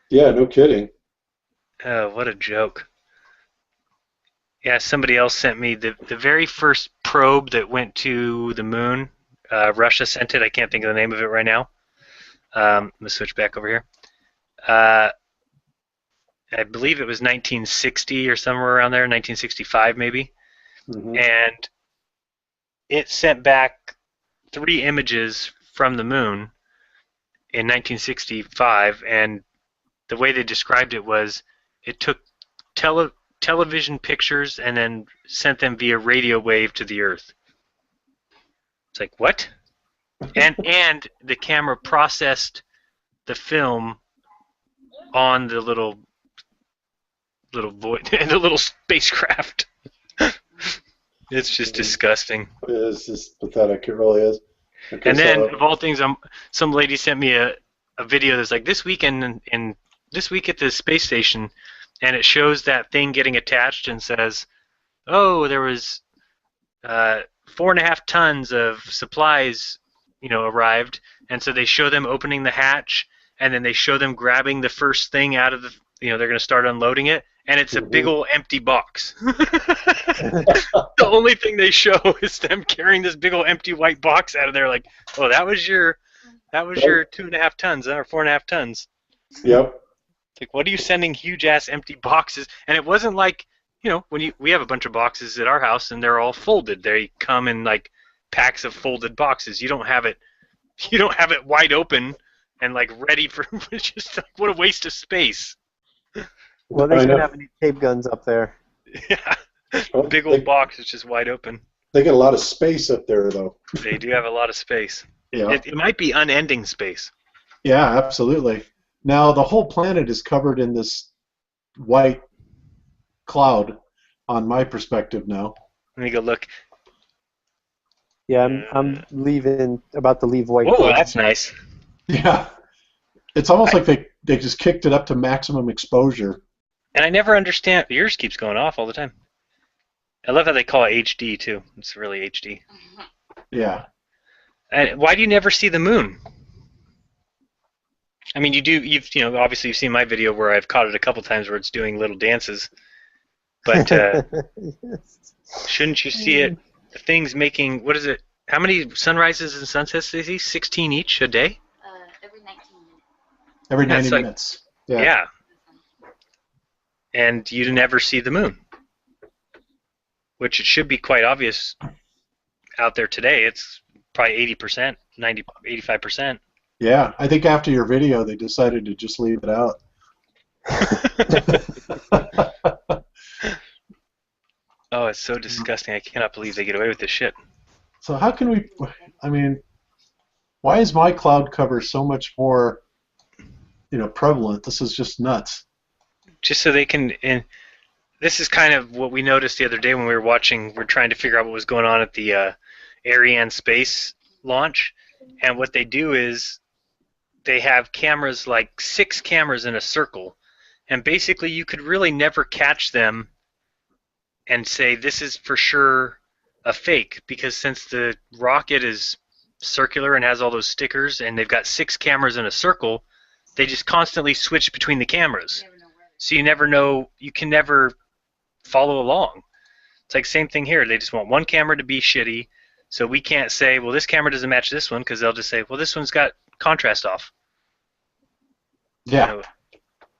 Yeah, no kidding. Oh, what a joke. Yeah, somebody else sent me the very first probe that went to the moon. Russia sent it. I can't think of the name of it right now. Let me switch back over here. I believe it was 1960 or somewhere around there, 1965 maybe. Mhm. And it sent back 3 images from the moon in 1965, and the way they described it was it took television pictures and then sent them via radio wave to the Earth. It's like, what? And the camera processed the film on the little void the little spacecraft. It's just disgusting. It's just pathetic. It really is. Okay, And then, so- of all things, some lady sent me a video that's like this weekend in this week at the space station, and it shows that thing getting attached and says, "Oh, there was 4.5 tons of supplies, arrived." And so they show them opening the hatch, and then they show them grabbing the first thing out of the, they're going to start unloading it, and it's a big old empty box. The only thing they show is them carrying this big old empty white box out of there, like, oh, that was your 2.5 tons or 4.5 tons. Yep. It's like, what are you sending huge ass empty boxes? And it wasn't like, when we have a bunch of boxes at our house and they're all folded. They come in like packs of folded boxes. You don't have it wide open and like ready for it's just like, what a waste of space. Well, they I shouldn't know. have any tape guns up there. Yeah. Well, Big old box is just wide open. they get a lot of space up there, though. They do have a lot of space. Yeah. It might be unending space. Yeah, absolutely. Now the whole planet is covered in this white cloud, on my perspective now. Let me go look. Yeah, I'm leaving, about to leave White Whoa, Cloud. that's nice. Yeah. It's almost like they just kicked it up to maximum exposure. And I never understand. Yours keeps going off all the time. I love how they call it HD too. It's really HD. Yeah. And why do you never see the moon? I mean, you do. Obviously you've seen my video where I've caught it a couple times where it's doing little dances. But shouldn't you see it? The thing's making, what is it? How many sunrises and sunsets do you see? 16 each a day? Every 19 minutes. Every That's 90 like- minutes. Yeah. And you never see the moon. Which it should be quite obvious out there today. It's probably 80%, 90, 85%. Yeah. I think after your video, they decided to just leave it out. Oh, it's so disgusting. I cannot believe they get away with this shit. So how can we, I mean, why is my cloud cover so much more, prevalent? This is just nuts. Just so they can, and this is kind of what we noticed the other day when we were watching, we're trying to figure out what was going on at the Ariane space launch. And what they do is they have cameras, like 6 cameras in a circle. And basically you could really never catch them and say this is for sure a fake, because since the rocket is circular and has all those stickers and they've got 6 cameras in a circle, they just constantly switch between the cameras. So you never know, you can never follow along. It's like same thing here. They just want one camera to be shitty, so we can't say, well, this camera doesn't match this one, because they'll just say, well, this one's got contrast off. Yeah.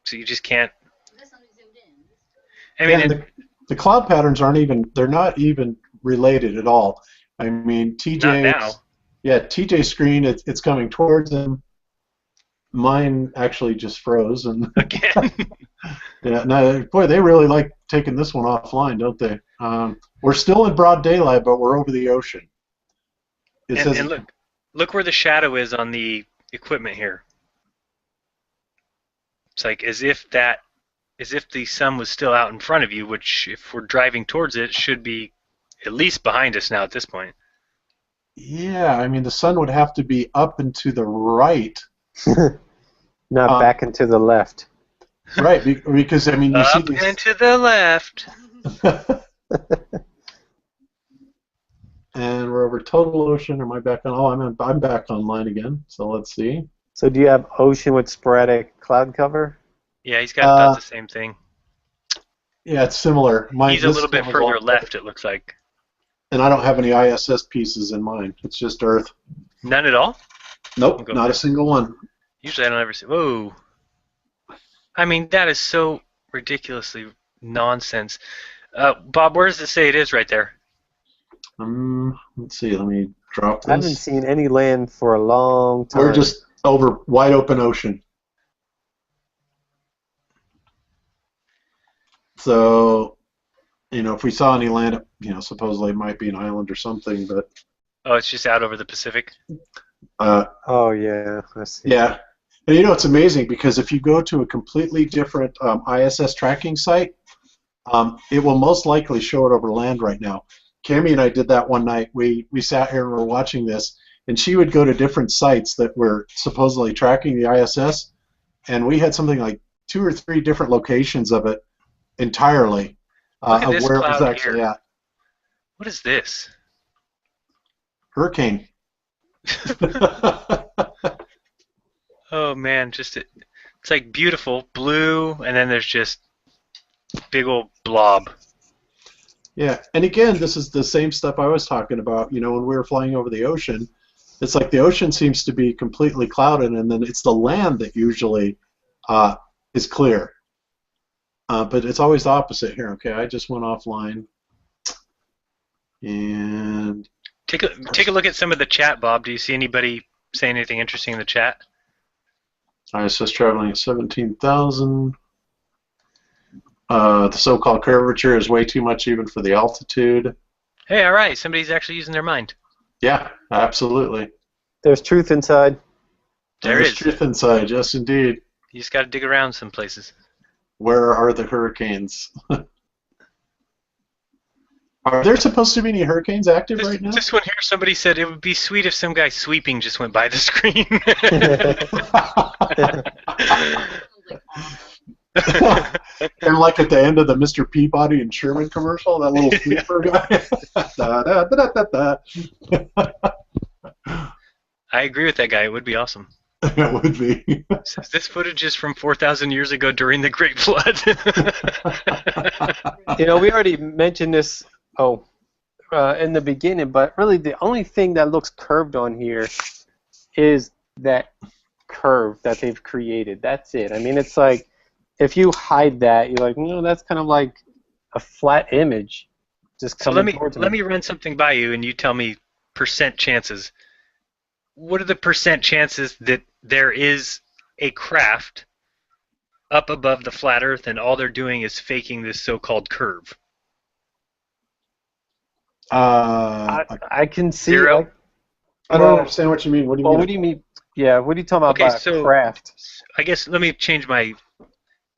So you just can't. This one is zoomed in. I mean, And the cloud patterns they're not even related at all. I mean, not now. TJ's screen, it's coming towards him. Mine actually just froze, and Again. yeah, no, boy, they really like taking this one offline, don't they? We're still in broad daylight, but we're over the ocean. It says, And look where the shadow is on the equipment here. It's like as if the sun was still out in front of you, which if we're driving towards it should be at least behind us now at this point. yeah, I mean, the sun would have to be up and to the right. Not back and to the left. Right, because, I mean, you see Up these... and to the left. And we're over total ocean. Am I back on? Oh, I'm back online again. So let's see. So do you have ocean with sporadic cloud cover? Yeah, he's got does the same thing. Yeah, it's similar. He's a little bit further left, it looks like. And I don't have any ISS pieces in mine. It's just Earth. None at all? Nope, not a single one. Usually I don't ever see. Whoa. I mean, that is so ridiculously nonsense. Bob, where does it say it is right there? Let's see. Let me drop this. I haven't seen any land for a long time. We're just over wide open ocean. So, if we saw any land, supposedly it might be an island or something, but... Oh, it's just out over the Pacific? Oh, yeah. I see. Yeah. And it's amazing because if you go to a completely different ISS tracking site, it will most likely show it over land right now. Cammie and I did that one night. We sat here and were watching this, and she would go to different sites that were supposedly tracking the ISS, and we had something like 2 or 3 different locations of it entirely Look at of this where it was cloud actually here. at. What is this? Hurricane. Oh man, it's like beautiful blue, and then there's just big old blob. Yeah, and again, this is the same stuff I was talking about. When we were flying over the ocean, it's like the ocean seems to be completely clouded, and then it's the land that usually is clear. But it's always the opposite here. Okay, I just went offline, and Take a look at some of the chat, Bob. Do you see anybody saying anything interesting in the chat? ISS traveling at 17,000. The so-called curvature is way too much even for the altitude. Hey, all right, somebody's actually using their mind. Yeah, absolutely. There's truth inside. There There's is. truth inside, yes indeed. You just got to dig around some places. Where are the hurricanes? Are there supposed to be any hurricanes active This, right now? this one here, somebody said it would be sweet if some guy sweeping just went by the screen. And like at the end of the Mr. Peabody and Sherman commercial, that little sweeper guy. Da, da, da, da, da. I agree with that guy. It would be awesome. It would be. Says this footage is from 4,000 years ago during the Great Flood. We already mentioned this in the beginning, but really the only thing that looks curved on here is that curve that they've created. That's it. I mean, it's like if you hide that, you're like, no, that's kind of like a flat image. Just So coming towards let me run something by you, and you tell me percent chances. What are the percent chances that there is a craft up above the flat Earth, and all they're doing is faking this so-called curve? I can see. Zero? Like, I don't understand what you mean. What do you well, mean? what do you mean? Yeah, what are you talking about Okay, by so- craft? I guess let me change my...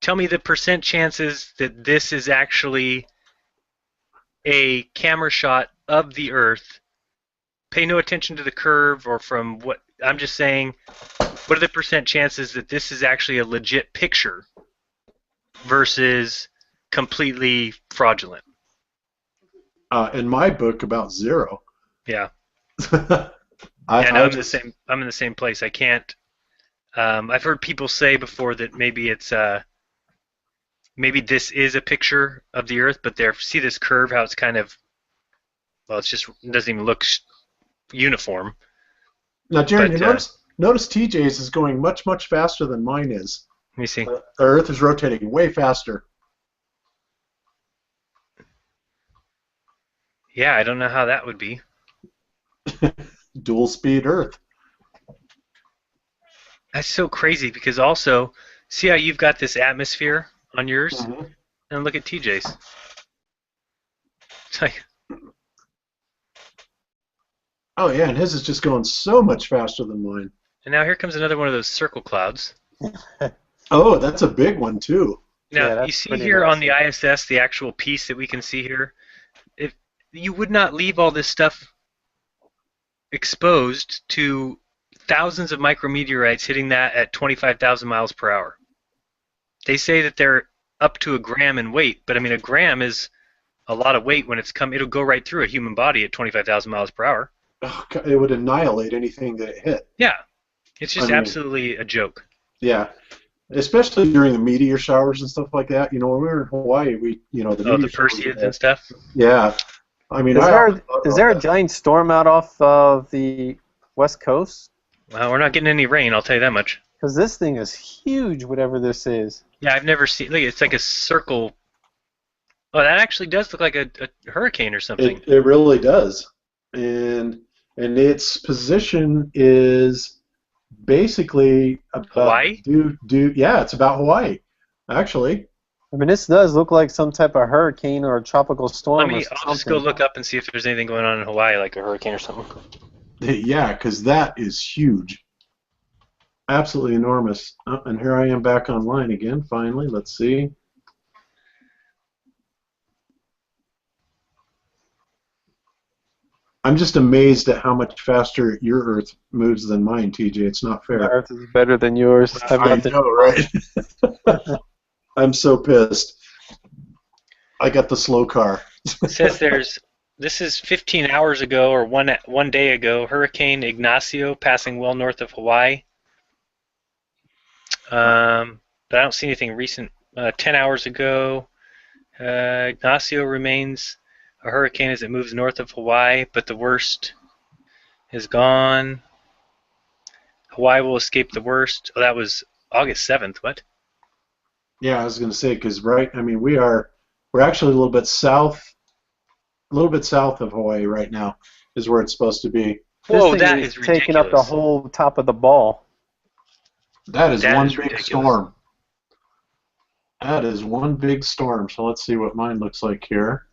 Tell me the percent chances that this is actually a camera shot of the Earth. Pay no attention to the curve or from what... I'm just saying, what are the percent chances that this is actually a legit picture versus completely fraudulent? In my book, about 0. Yeah. I I'm just- I'm in the same place. I can't... I've heard people say before that maybe it's... maybe this is a picture of the Earth, but see this curve, how it's kind of... Well, it doesn't even look uniform. Now, Jared, But, you notice TJ's is going much, much faster than mine is. Let me see. The Earth is rotating way faster. Yeah, I don't know how that would be. Dual speed Earth. That's so crazy because also, see how you've got this atmosphere on yours? Mhm. And look at TJ's. It's like, Oh, yeah, and his is just going so much faster than mine. and now here comes another one of those circle clouds. Oh, that's a big one, too. Now, Yeah, that's you see pretty here on the massive. ISS, the actual piece that we can see here, if you would not leave all this stuff exposed to thousands of micrometeorites hitting that at 25,000 miles per hour. They say that they're up to a gram in weight, but I mean, a gram is a lot of weight when it'll go right through a human body at 25,000 miles per hour. Oh, God, it would annihilate anything that it hit. Yeah, it's just I mean- absolutely a joke. Yeah. Especially during the meteor showers and stuff like that. When we were in Hawaii, the Oh, meteor the showers Perseids we and stuff. Yeah. I mean, Is there a giant storm out off of the west coast? Well, we're not getting any rain, I'll tell you that much. Because this thing is huge, whatever this is. Yeah, I've never seen. Look, it's like a circle. Oh, that actually does look like a hurricane or something. It really does. And its position is basically about Hawaii? Yeah, it's about Hawaii, actually. I mean, this does look like some type of hurricane or a tropical storm. I'll just go something. look up and see if there's anything going on in Hawaii, like a hurricane or something. Yeah, because that is huge. Absolutely enormous. Oh, and here I am back online again, finally. Let's see. I'm just amazed at how much faster your Earth moves than mine, TJ. It's not The fair. Earth is better than yours. I've I got the- know, right? I'm so pissed. I got the slow car. It says this is 15 hours ago or one day ago, Hurricane Ignacio passing well north of Hawaii. But I don't see anything recent. 10 hours ago, Ignacio remains a hurricane as it moves north of Hawaii, but the worst is gone. Hawaii will escape the worst. Oh, that was August 7th. What? Yeah, I was going to say, because we're actually a little bit south of Hawaii right now, is where it's supposed to be. Whoa, this that thing is taking up the ridiculous. whole top of the ball. That is That one is big ridiculous. storm. That is one big storm. So let's see what mine looks like here.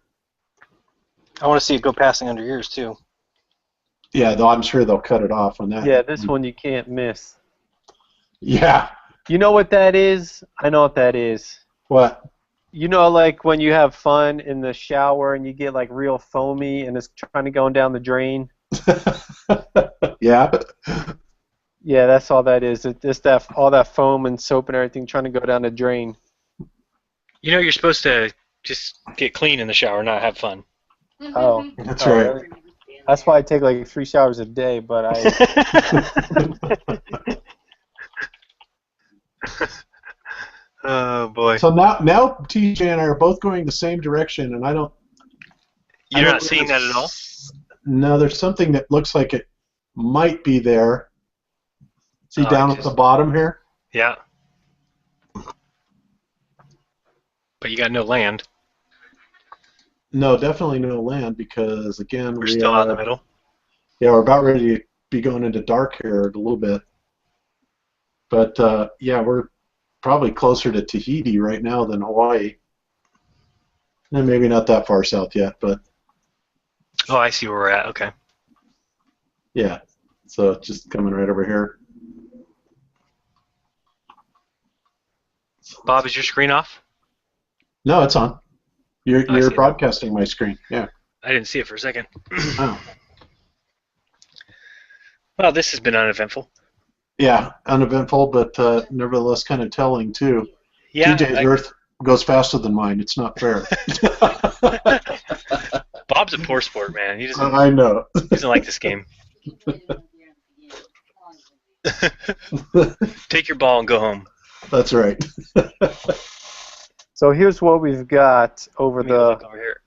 I want to see it go passing under yours too. Yeah, though I'm sure they'll cut it off when that. Yeah, this one you can't miss. Yeah. You know what that is? I know what that is. What? You know, like when you have fun in the shower and you get like real foamy and it's trying to go down the drain. Yeah. Yeah, that's all that is. It's just that all that foam and soap and everything trying to go down the drain. You know, you're supposed to just get clean in the shower, not have fun. Oh, That's oh, right. really? That's why I take like 3 showers a day. But I Oh boy. So now TJ and I are both going the same direction, and I don't. You're not seeing that at all? No, there's something that looks like it might be there. See Oh, down at the bottom here? Yeah. But you got no land. No, definitely no land because again We're still out in the middle. Yeah, we're about ready to be going into dark here a little bit. But yeah, we're probably closer to Tahiti right now than Hawaii. And maybe not that far south yet, but Oh, I see where we're at. Okay. yeah. So it's just coming right over here. Bob, is your screen off? No, it's on. You're I see it. broadcasting my screen. Yeah. I didn't see it for a second. Oh. Well, this has been uneventful. Yeah, uneventful, but nevertheless kind of telling too. Yeah. TJ's Earth goes faster than mine. It's not fair. Bob's a poor sport, man. He doesn't I know. like this game. Take your ball and go home. That's right. so here's what we've got over Let me look the. over here.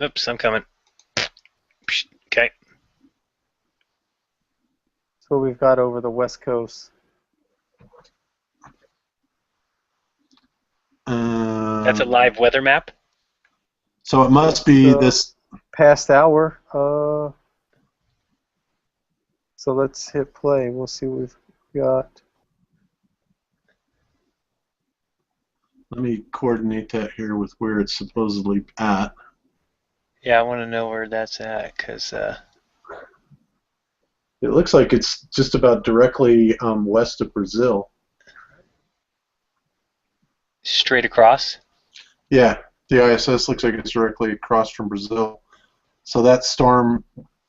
Oops, I'm coming. Okay. So we've got over the West Coast. That's a live weather map. So it must be this. Past hour. So let's hit play. We'll see what we've got. Let me coordinate that here with where it's supposedly at. Yeah, I want to know where that's at because It looks like it's just about directly west of Brazil. straight across. Yeah, the ISS looks like it's directly across from Brazil. So that storm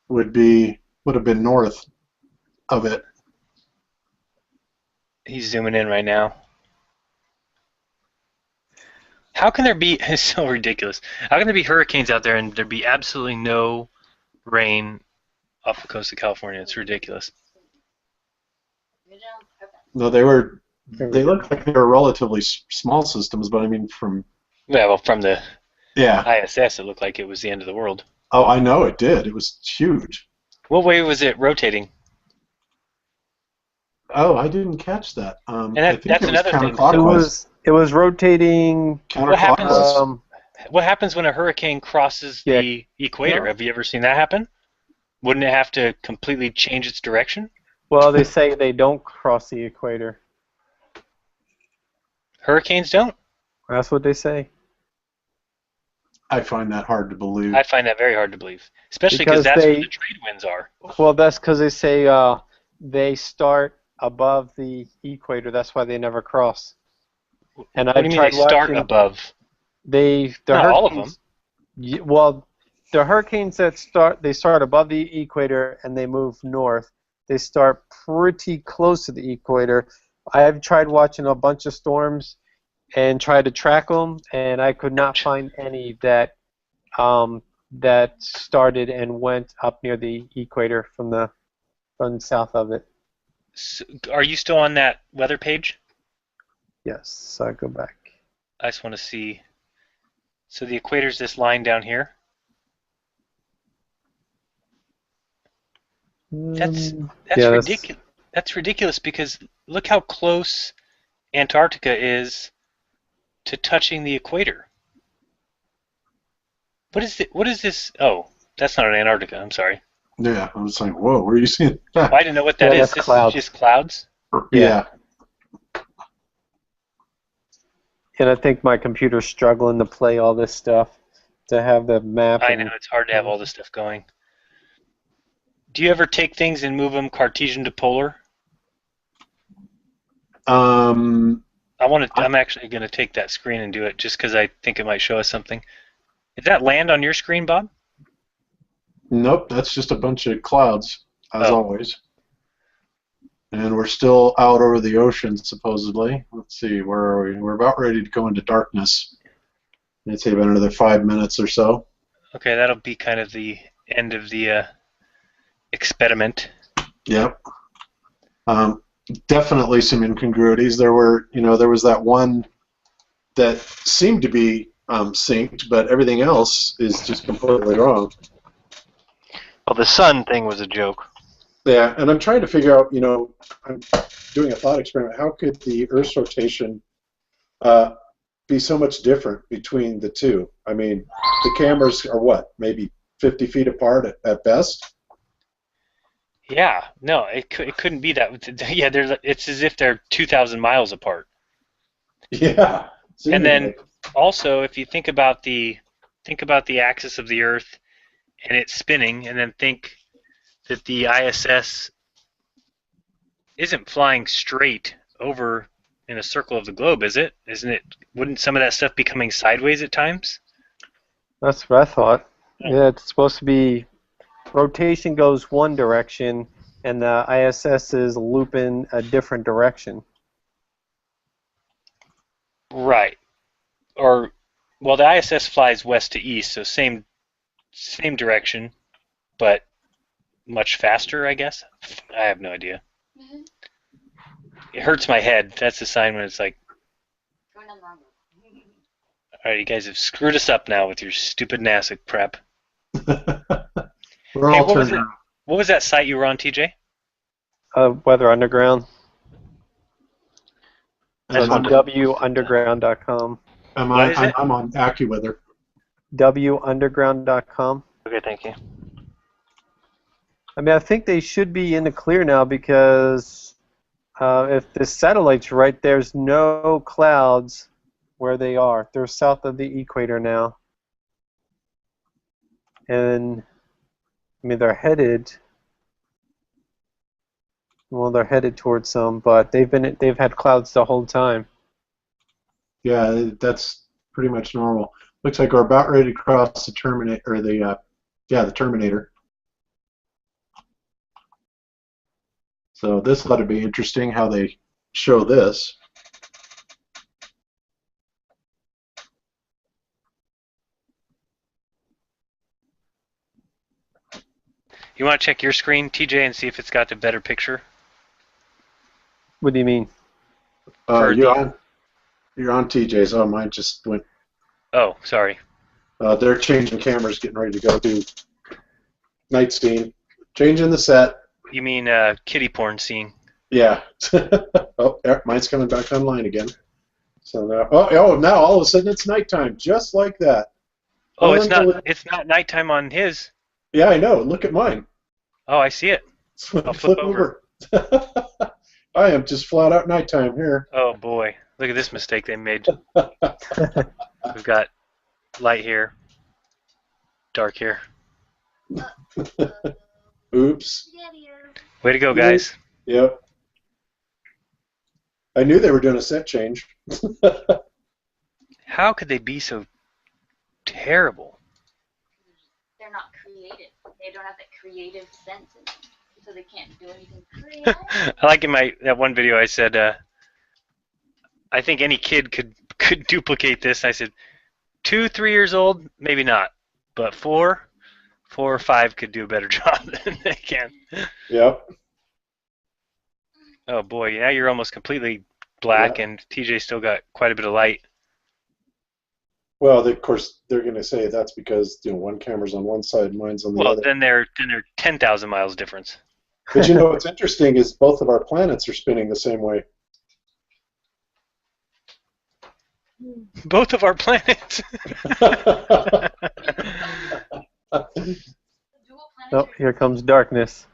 would have been north of it. He's zooming in right now. How can there be, it's so ridiculous, how can there be hurricanes out there and there be absolutely no rain off the coast of California? It's ridiculous. No, they look like they were relatively small systems, but I mean Yeah, well, from the yeah. ISS, it looked like it was the end of the world. Oh, I know it did. It was huge. What way was it rotating? Oh, I didn't catch that. And I think that's it was another thing. counterclockwise. It was rotating. What happens? Counterclockwise. What happens when a hurricane crosses the equator? No. Have you ever seen that happen? Wouldn't it have to completely change its direction? Well, they say they don't cross the equator. Hurricanes don't? That's what they say. I find that hard to believe. I find that very hard to believe, especially because that's where the trade winds are. Well, that's because they say they start above the equator. That's why they never cross. And What do you mean they start above? Not all of them. Well, the hurricanes that start above the equator and they move north. They start pretty close to the equator. I have tried watching a bunch of storms and tried to track them, and I could not find any that started and went up near the equator from south of it. So, are you still on that weather page? Yes, so I go back. I just want to see. So the equator's this line down here. That's ridiculous. That's ridiculous because look how close Antarctica is to touching the equator. What is this? Oh, that's not an Antarctica. I'm sorry. Yeah, I was like, whoa, where are you seeing that? I didn't know what that is. That's This clouds. is just clouds. Yeah. And I think my computer's struggling to play all this stuff, to have the map. I know, it's hard to have all this stuff going. Do you ever take things and move them Cartesian to polar? Um, I'm actually going to take that screen and do it just because I think it might show us something. Is that land on your screen, Bob? nope, that's just a bunch of clouds, as Oh. always. And we're still out over the ocean, supposedly. Let's see, where are we? We're about ready to go into darkness. I'd say about another 5 minutes or so. Okay, that'll be kind of the end of the experiment. Yep. Definitely some incongruities. There was that one that seemed to be synced, but everything else is just completely wrong. Well, the sun thing was a joke. Yeah, and I'm trying to figure out, I'm doing a thought experiment. How could the Earth's rotation be so much different between the two? I mean, the cameras are what, maybe 50 feet apart at best? Yeah, no, it couldn't be that. Yeah, it's as if they're 2,000 miles apart. Yeah. And then seemingly. also, if you think about the axis of the Earth and it's spinning, and then think that the ISS isn't flying straight over in a circle of the globe, is it? Isn't it? Wouldn't some of that stuff be coming sideways at times? That's what I thought. Yeah, it's supposed to be rotation goes one direction, and the ISS is looping a different direction. Right. Or, well, the ISS flies west to east, so same direction, but much faster, I guess. I have no idea. Mhm. It hurts my head. That's the sign when it's like, Going on the wrong road. all right, you guys have screwed us up now with your stupid NASA prep. We're Hey, all what was turned it? around. What was that site you were on, TJ? Weather Underground. That's I'm, WUnderground.com. What is it? I'm on AccuWeather. WUnderground.com. Okay, thank you. I mean, I think they should be in the clear now because if the satellite's right, there's no clouds where they are. They're south of the equator now. And, I mean, they're headed towards some, but they've had clouds the whole time. Yeah, that's pretty much normal. Looks like we're about ready to cross the Terminator, or the Terminator. So this ought to be interesting how they show this. You want to check your screen, TJ, and see if it's got the better picture? What do you mean? You're on TJ's. Oh, mine just went. Oh, sorry. They're changing cameras, getting ready to go do night scene. Changing the set. You mean kitty porn scene? Yeah. Oh, yeah, mine's coming back online again. So now, now all of a sudden it's nighttime, just like that. Oh, it's not nighttime on his. Yeah, I know. Look at mine. Oh, I see it. I'll flip over. I am just flat out nighttime here. Oh boy, look at this mistake they made. We've got light here, dark here. Oops. Way to go, guys. Yep. I knew they were doing a set change. How could they be so terrible? They're not creative. They don't have that creative sense in them, so they can't do anything creative. I like in that one video I said, I think any kid could duplicate this. I said, 2, 3 years old, maybe not, but 4 or 5 could do a better job than they can. Yep. Oh boy, now you're almost completely black, Yeah. and TJ still got quite a bit of light. Well, of course, they're going to say that's because one camera's on one side, mine's on the Well, other. then they're 10,000 miles difference. But what's interesting is both of our planets are spinning the same way. Both of our planets. Oh, here comes darkness.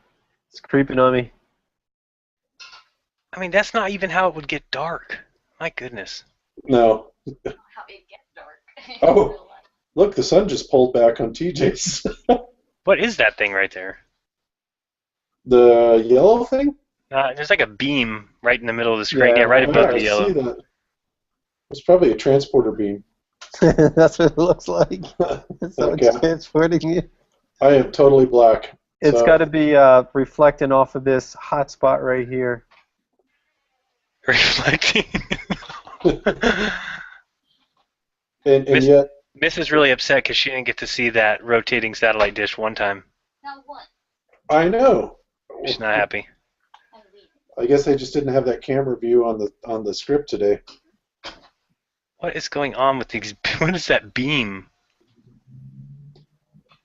It's creeping on me. I mean, that's not even how it would get dark. My goodness. No. how it gets dark in Oh. real life. Look, the sun just pulled back on TJ's. What is that thing right there? The yellow thing? There's like a beam right in the middle of the screen. Yeah, Yeah, right right above Yeah, I the there. see yellow. that. It's probably a transporter beam. That's what it looks like. So Okay. it's transporting you. I am totally black. It's So got to be reflecting off of this hot spot right here. Reflecting. and Miss, yet Miss is really upset because she didn't get to see that rotating satellite dish one time. Now what? I know. She's not happy. I'm leaving. I guess I just didn't have that camera view on the script today. What is going on with these? What is that beam?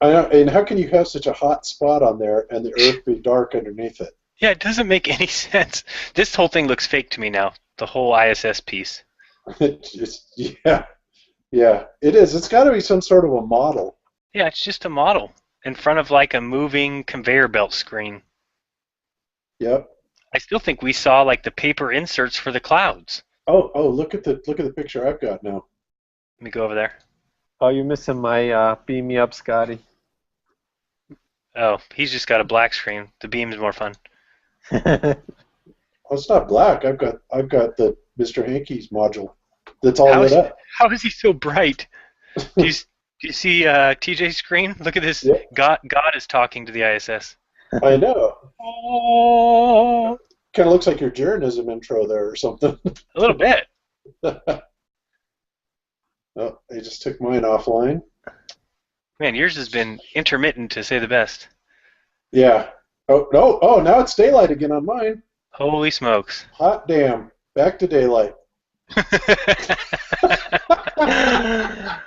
I know, and how can you have such a hot spot on there and the Earth be dark underneath it? Yeah, it doesn't make any sense. This whole thing looks fake to me now. The whole ISS piece. Yeah, it is. It's got to be some sort of a model. Yeah, it's just a model in front of like a moving conveyor belt screen. Yep. I still think we saw like the paper inserts for the clouds. Oh, look at the picture I've got now. Let me go over there. Oh, you're missing my beam me up, Scotty. Oh, he's just got a black screen. The beam's more fun. Oh, it's not black. I've got the Mr. Hankey's module that's all lit up. How is he so bright? Do you see TJ's screen? Look at this. Yeah. God is talking to the ISS. I know. Oh, Kind of looks like your jeranism intro there or something. a little bit. Oh, they just took mine offline. Man, yours has been intermittent to say the best. Yeah. Oh no. Oh, now it's daylight again on mine. Holy smokes. Hot damn. Back to daylight. Oh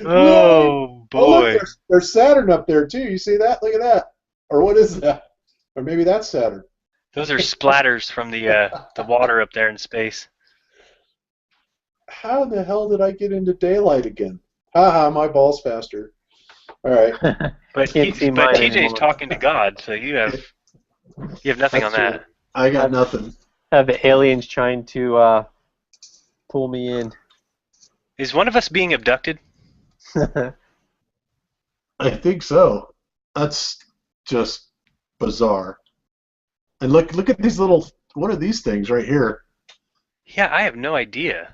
Oh, boy. look, there's Saturn up there too. You see that? Look at that. Or what is that? Or maybe that's Saturn. Those are splatters from the water up there in space. How the hell did I get into daylight again? Haha, my ball's faster. All right. But Can't see mine TJ's anymore. talking to God, so you have nothing on That's that. right. I got nothing. Have the aliens trying to pull me in. Is one of us being abducted? I think so. That's just bizarre. And look at these little. What are these things right here? Yeah, I have no idea.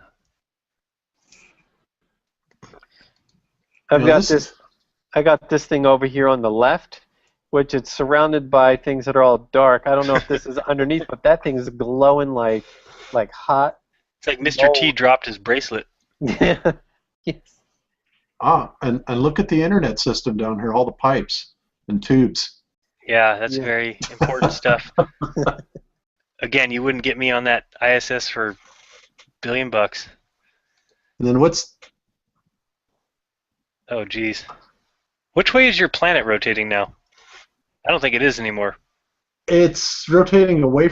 I've Now, got this this. I got this thing over here on the left, which it's surrounded by things that are all dark. I don't know if this is underneath, but that thing is glowing like hot. It's like Mr. T dropped his bracelet. Yeah. Yes. And look at the internet system down here. All the pipes and tubes. Yeah, that's Yeah. very important stuff. Again, you wouldn't get me on that ISS for $1 billion. And then what's? Oh, geez. Which way is your planet rotating now? I don't think it is anymore. It's rotating away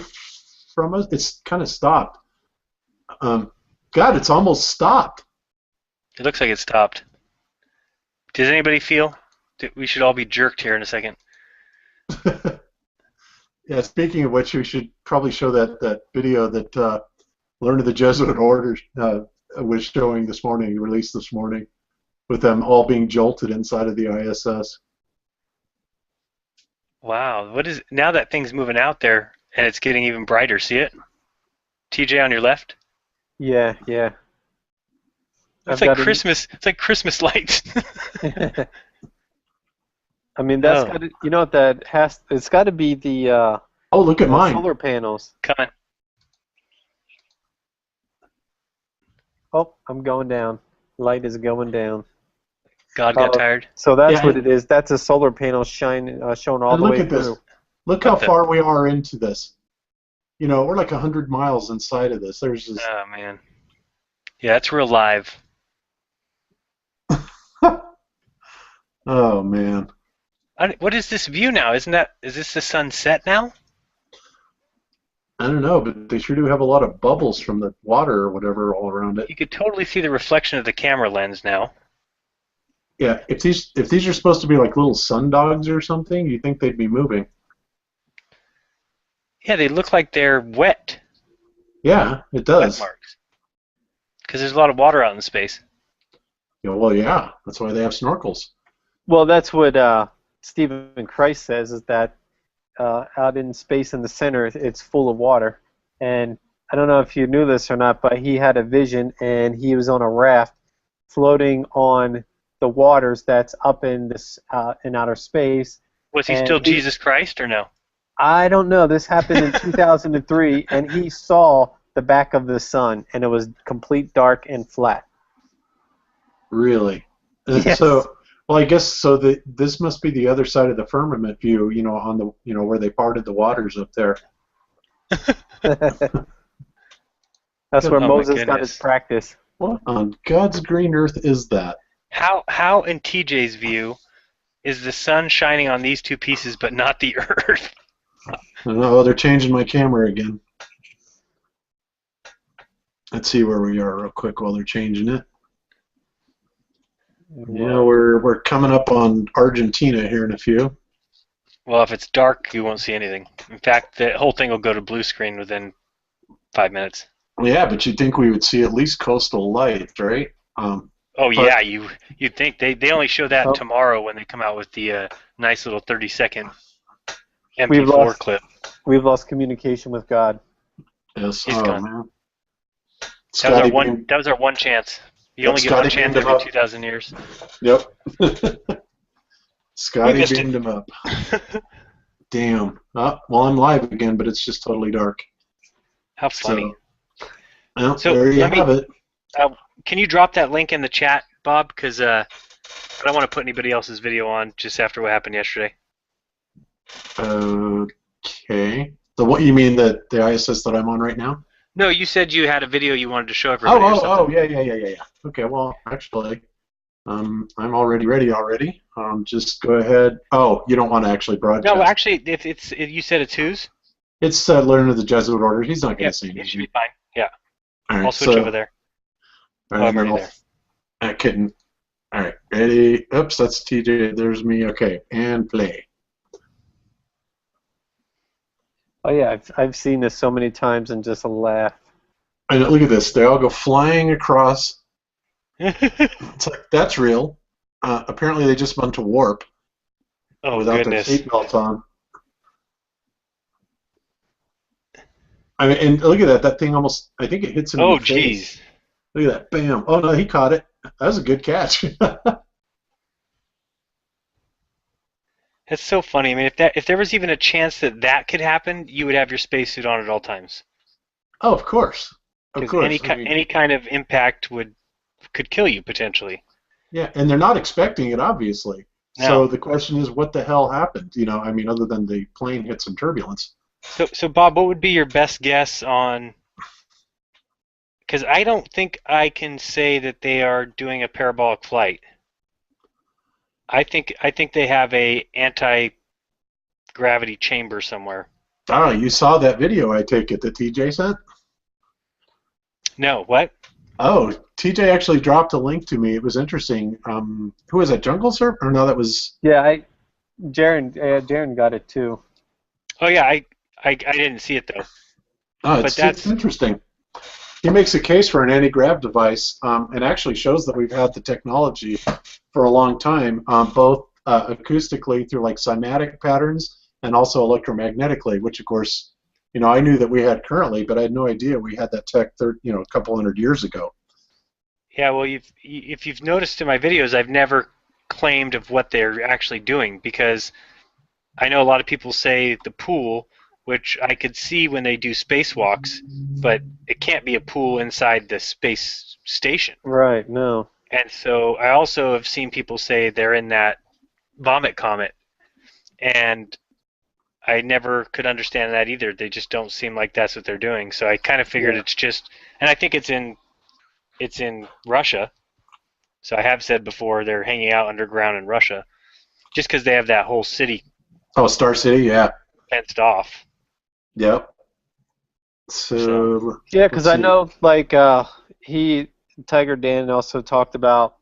from us. It's kind of stopped. God, it's almost stopped. It looks like it stopped. Does anybody feel that we should all be jerked here in a second? Yeah. Speaking of which, we should probably show that video that Learn of the Jesuit Orders was showing this morning, released this morning, with them all being jolted inside of the ISS. Wow, now that thing's moving out there and it's getting even brighter. See it? TJ on your left? Yeah. It's I've like got a- Christmas. It's like Christmas lights. I mean, that's Oh. got to, you know what that has. It's got to be the Oh, look at mine. solar panels. Coming. Oh, I'm going down. Light is going down. God got tired. So that's Yeah. what it is. That's a solar panel showing all And the look way at this. through. Look how What the- far we are into this. You know, we're like 100 miles inside of this. There's just. Oh, man. Yeah, it's real live. Oh man. What is this view now? Is this the sunset now? I don't know, but they sure do have a lot of bubbles from the water or whatever all around it. You could totally see the reflection of the camera lens now. Yeah, if these are supposed to be like little sundogs or something, you think they'd be moving. Yeah, they look like they're wet. Yeah, it Wet does. marks. Because there's a lot of water out in space. Yeah, well, yeah, that's why they have snorkels. Well, that's what Stephen Christ says, is that out in space in the center, it's full of water. And I don't know if you knew this or not, but he had a vision, and he was on a raft floating on the waters that's up in this in outer space. Was he And still Jesus Christ or no? I don't know. This happened in 2003, and he saw the back of the sun, and it was complete dark and flat. Really? Yes. So, well, I guess so. This must be the other side of the firmament view. On the where they parted the waters up there. That's where Oh, my Moses got goodness. his practice. What on God's green earth is that? How in TJ's view is the sun shining on these two pieces but not the Earth? Oh, they're changing my camera again. Let's see where we are real quick while they're changing it. Yeah, we're coming up on Argentina here in a few. Well, if it's dark, you won't see anything. In fact, the whole thing will go to blue screen within 5 minutes. Yeah, but you'd think we would see at least coastal lights, right? Oh But- yeah, you'd think they only show that Oh. tomorrow when they come out with the nice little 30-second We've MP4 lost- clip. We've lost communication with God. Yes. He's Oh gone. man. That was our one chance. You Yep, only get one Scotty chance beamed him every up. 2,000 years. Yep. Scotty missed beamed him up. Damn. Oh, well, I'm live again, but it's just totally dark. How funny. Well, So, there you let me- have it. Can you drop that link in the chat, Bob? Because I don't want to put anybody else's video on just after what happened yesterday. Okay. So what you mean the ISS that I'm on right now? No, you said you had a video you wanted to show everybody or something. Yeah. Okay, well, actually, I'm already ready already. Just go ahead. Oh, you don't want to actually broadcast. No, actually, if you said it's whose? It's Learner of the Jesuit Order. He's not going Yep, to see it should anything. be fine. Yeah, All right, I'll switch over there. All Oh, right, I'm already then there. I couldn't. All right, ready. Oops, that's TJ. There's me. Okay, and play. Oh yeah, I've seen this so many times and just laugh. And look at this. They all go flying across. It's like, that's real. Apparently, they just went to warp Oh without goodness. their seatbelts on. I mean, and look at that. That thing almost, I think it hits him Oh in the face. jeez. Look at that. Bam. Oh, no, he caught it. That was a good catch. That's so funny. I mean, if there was even a chance that could happen, you would have your spacesuit on at all times. Oh, of course. Of Because course. any kind of impact could kill you potentially. Yeah, and they're not expecting it, obviously. No. So the question is, what the hell happened? I mean, other than the plane hit some turbulence. So Bob, what would be your best guess on? Because I don't think I can say that they are doing a parabolic flight. I think they have a anti-gravity chamber somewhere. Ah, you saw that video, I take it, that TJ sent? No, what? Oh, TJ actually dropped a link to me. It was interesting. Who was that, Jungle Surf? Or no, that was... Yeah, Jaren got it too. Oh yeah, I didn't see it though. Oh, But it's that's- interesting. He makes a case for an anti-grav device and actually shows that we've had the technology for a long time, both acoustically through like cymatic patterns and also electromagnetically, which of course, I knew that we had currently, but I had no idea we had that tech, a couple hundred years ago. Yeah, well, if you've noticed in my videos, I've never claimed of what they're actually doing because I know a lot of people say the pool, which I could see when they do spacewalks, but it can't be a pool inside the space station. Right, no. And so I also have seen people say they're in that vomit comet, and I never could understand that either. They just don't seem like that's what they're doing. So I kind of figured it's just, and I think it's in Russia. So I have said before they're hanging out underground in Russia, just because they have that whole city Oh, Star City, yeah. fenced off. Yep. So Yeah, because let's I see. know, like, Tiger Dan also talked about,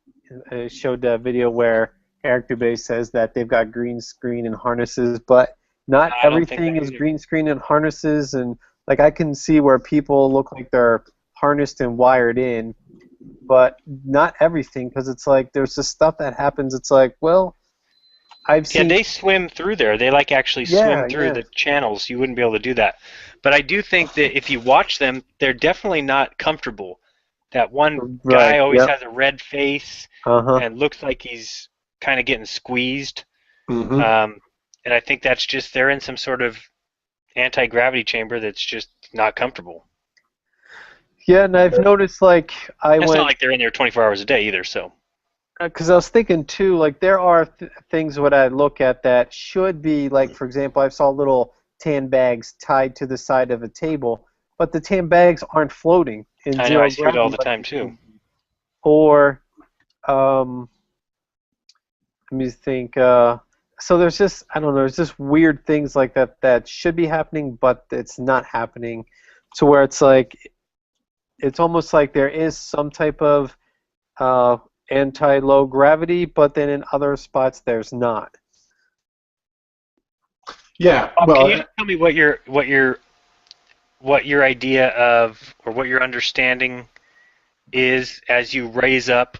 showed that video where Eric Dubé says that they've got green screen and harnesses, but not I don't think everything that is either. green screen and harnesses, and like I can see where people look like they're harnessed and wired in, but not everything, because it's like there's this stuff that happens. It's like, well, I've Yeah, seen. they swim through there. They like actually swim Yeah, through yeah. the channels. You wouldn't be able to do that. But I do think that if you watch them, they're definitely not comfortable. That one Right. guy always Yep. has a red face Uh-huh. and looks like he's kind of getting squeezed. Hmm. Um, and I think that's just they're in some sort of anti-gravity chamber that's just not comfortable. Yeah, and I've noticed, like, I And it's not went, like they're in there 24 hours a day either. So because I was thinking too, like, there are things what I look at that should be, like, for example, I saw little tan bags tied to the side of a table, but the tan bags aren't floating in I know I zero see it all gravity the like time they too. should be. Or, um, let me think. So there's just, I don't know, there's just weird things like that that should be happening, but it's not happening. To where it's like, it's almost like there is some type of uh, anti-low gravity, but then in other spots there's not. Yeah. Bob, can you Well, just tell me what your idea of or what your understanding is as you raise up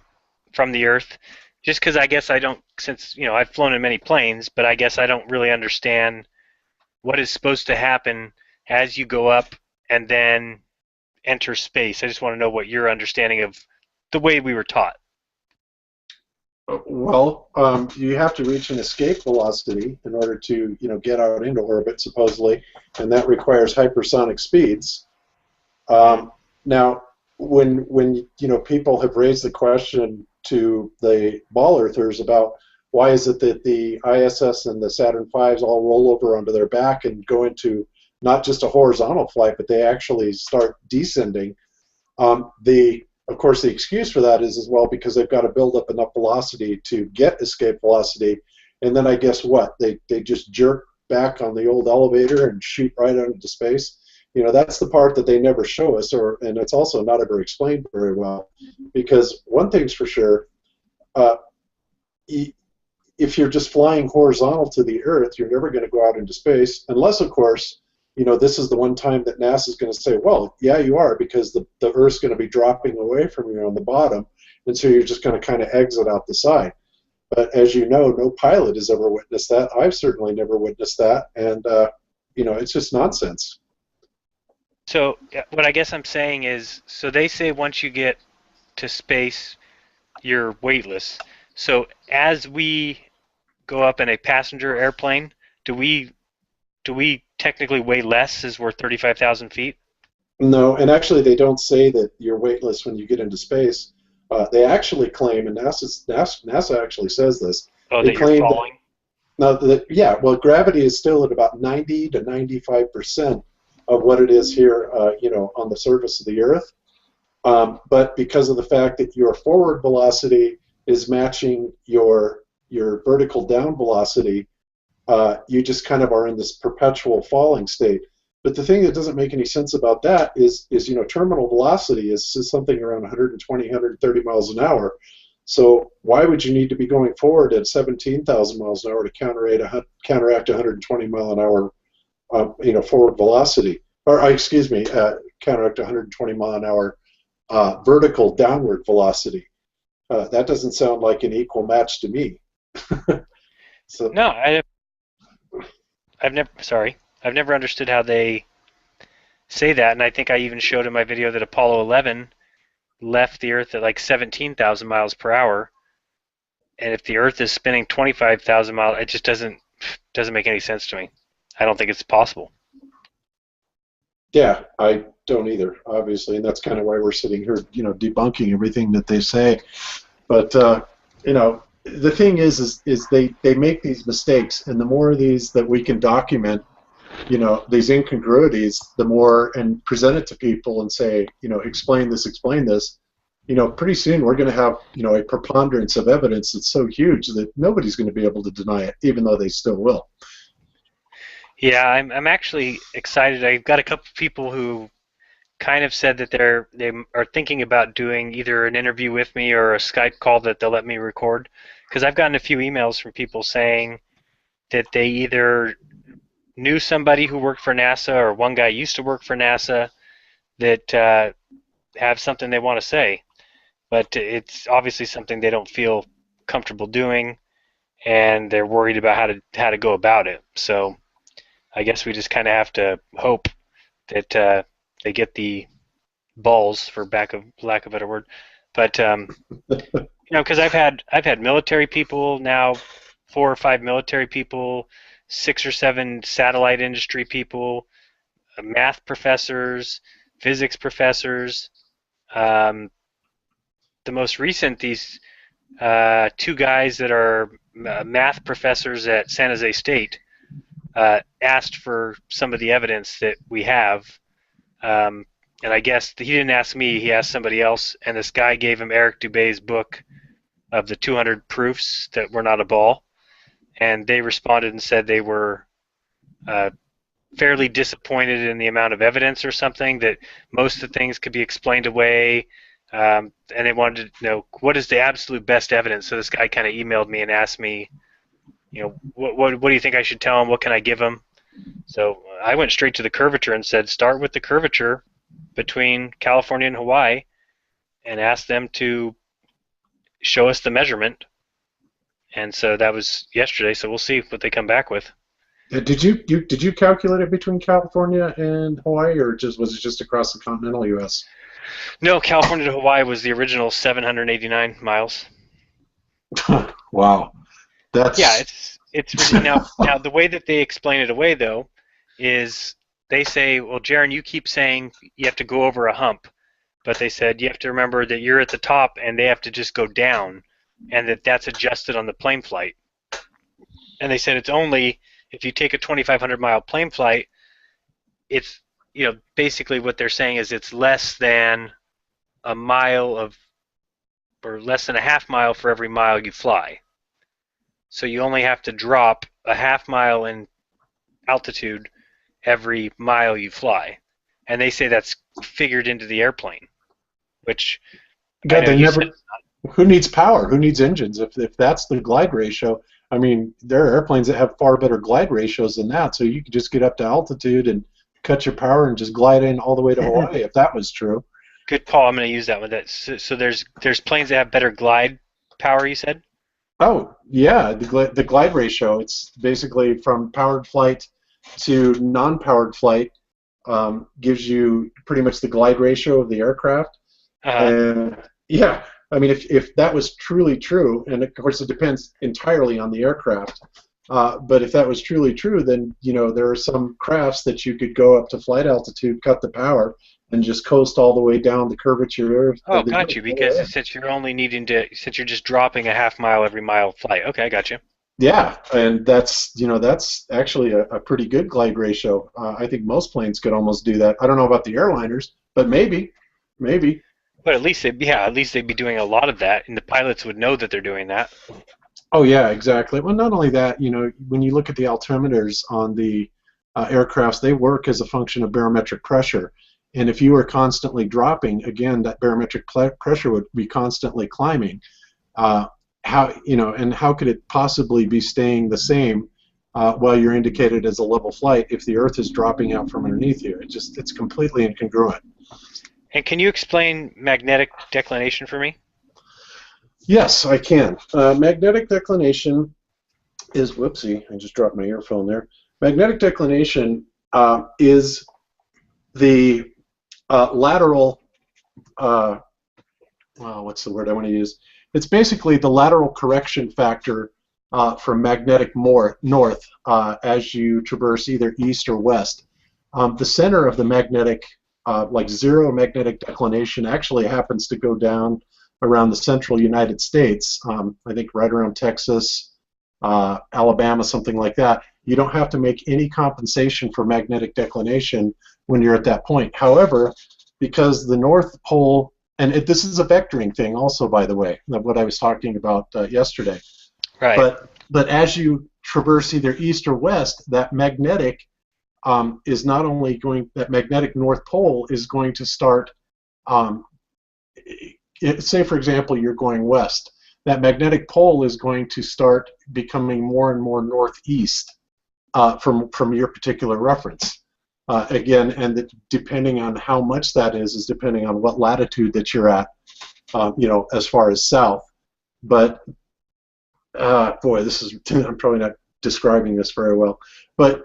from the earth? Just because I guess I don't, since I've flown in many planes, but I guess I don't really understand what is supposed to happen as you go up and then enter space. I just want to know what your understanding of the way we were taught. you have to reach an escape velocity in order to, get out into orbit, supposedly, and that requires hypersonic speeds. Hmm. Now, when people have raised the question to the ball earthers about why is it that the ISS and the Saturn V's all roll over onto their back and go into not just a horizontal flight, but they actually start descending. Of course, the excuse for that is as well because they've got to build up enough velocity to get escape velocity, and then I guess what they just jerk back on the old elevator and shoot right out into space. That's the part that they never show us, and it's also not ever explained very well. Because one thing's for sure, uh, if you're just flying horizontal to the Earth, you're never going to go out into space, unless, of course, this is the one time that NASA is going to say, well, yeah, you are, because the Earth's going to be dropping away from you on the bottom, and so you're just going to kind of exit out the side. But as you know, no pilot has ever witnessed that. I've certainly never witnessed that, and it's just nonsense. So what I guess I'm saying is, so they say once you get to space, you're weightless. So as we go up in a passenger airplane, do we technically weigh less as we're 35,000 feet? No, and actually, they don't say that you're weightless when you get into space. They actually claim, and NASA actually says this. Oh, They that you're claim that falling? now that yeah, well, gravity is still at about 90 to 95% of what it is here, on the surface of the Earth. But because of the fact that your forward velocity is matching your vertical down velocity, you just kind of are in this perpetual falling state. But the thing that doesn't make any sense about that is terminal velocity is something around 120, 130 miles an hour. So why would you need to be going forward at 17,000 miles an hour to counteract 120 mile an hour, forward velocity, or excuse me, counteract 120 mile an hour vertical downward velocity? That doesn't sound like an equal match to me. So No, I've never. Sorry, I've never understood how they say that, and I think I even showed in my video that Apollo 11 left the Earth at like 17,000 miles per hour, and if the Earth is spinning 25,000 miles, it just doesn't make any sense to me. I don't think it's possible. yeah, I don't either, obviously, and that's kind of why we're sitting here, debunking everything that they say. But the thing is they make these mistakes, and the more of these that we can document, these incongruities, the more, and present it to people and say, explain this. Pretty soon we're going to have, a preponderance of evidence that's so huge that nobody's going to be able to deny it, even though they still will. Yeah, I'm actually excited. I've got a couple of people who kind of said that they are thinking about doing either an interview with me or a Skype call that they'll let me record. Because I've gotten a few emails from people saying that they either knew somebody who worked for NASA or one guy used to work for NASA that have something they want to say. but it's obviously something they don't feel comfortable doing, and they're worried about how to go about it. So I guess we just kind of have to hope that they get the balls, for lack of a better word. But because I've had military people now, 4 or 5 military people, 6 or 7 satellite industry people, math professors, physics professors. Um, the most recent, these 2 guys that are math professors at San Jose State asked for some of the evidence that we have. And I guess he didn't ask me, he asked somebody else, and this guy gave him Eric Dubé's book of the 200 proofs that we're not a ball. And they responded and said they were fairly disappointed in the amount of evidence or something, that most of the things could be explained away. And they wanted to know, what is the absolute best evidence? So this guy kind of emailed me and asked me, what do you think I should tell him? What can I give him? So I went straight to the curvature and said, start with the curvature between California and Hawaii and ask them to show us the measurement. And so that was yesterday, so we'll see what they come back with. Did you calculate it between California and Hawaii, or was it just across the continental U.S.? No, California to Hawaii was the original 789 miles. Wow, yeah. It's now the way that they explain it away though is they say, well, Jaron, you keep saying you have to go over a hump, but they said you have to remember that you're at the top and they have to just go down, and that's adjusted on the plane flight. And they said it's only if you take a 2,500 mile plane flight, it's basically what they're saying is it's less than a mile or less than a half mile for every mile you fly. So you only have to drop a half mile in altitude every mile you fly. And they say that's figured into the airplane, which God, who needs power? Who needs engines? If that's the glide ratio, I mean, there are airplanes that have far better glide ratios than that, so you could just get up to altitude and cut your power and just glide in all the way to Hawaii if that was true. Good call. I'm going to use that one. So there's planes that have better glide power, you said? Oh, yeah, the glide ratio. It's basically from powered flight to non-powered flight gives you pretty much the glide ratio of the aircraft. And yeah, I mean, if that was truly true, and of course it depends entirely on the aircraft, but if that was truly true, then there are some crafts that you could go up to flight altitude, cut the power, and just coast all the way down the curvature. Oh, got you. Because since you're just dropping a half mile every mile flight. Okay, I got you. Yeah, and that's actually a pretty good glide ratio. I think most planes could almost do that. I don't know about the airliners, but maybe. But at least they'd be doing a lot of that, and the pilots would know that they're doing that. Oh yeah, exactly. Well, not only that, when you look at the altimeters on the aircrafts, they work as a function of barometric pressure. And if you were constantly dropping, again, that barometric pressure would be constantly climbing. How could it possibly be staying the same while you're indicated as a level flight if the Earth is dropping out from underneath you? It's completely incongruent. And can you explain magnetic declination for me? Yes, I can. Magnetic declination is, whoopsie, I just dropped my earphone there. Magnetic declination is the lateral, what's the word I want to use? It's basically the lateral correction factor from magnetic north as you traverse either east or west. The center of the magnetic, like zero magnetic declination, actually happens to go down around the central United States, I think right around Texas, Alabama, something like that. You don't have to make any compensation for magnetic declination when you're at that point. However, because the North Pole, and this is a vectoring thing also, by the way, what I was talking about yesterday. Right. But as you traverse either east or west, that magnetic is not only going, that magnetic North Pole is going to start, say for example you're going west, that magnetic pole is going to start becoming more and more northeast from your particular reference. Again, and depending on how much that is depending on what latitude that you're at. as far as south. But boy, this is I'm probably not describing this very well. But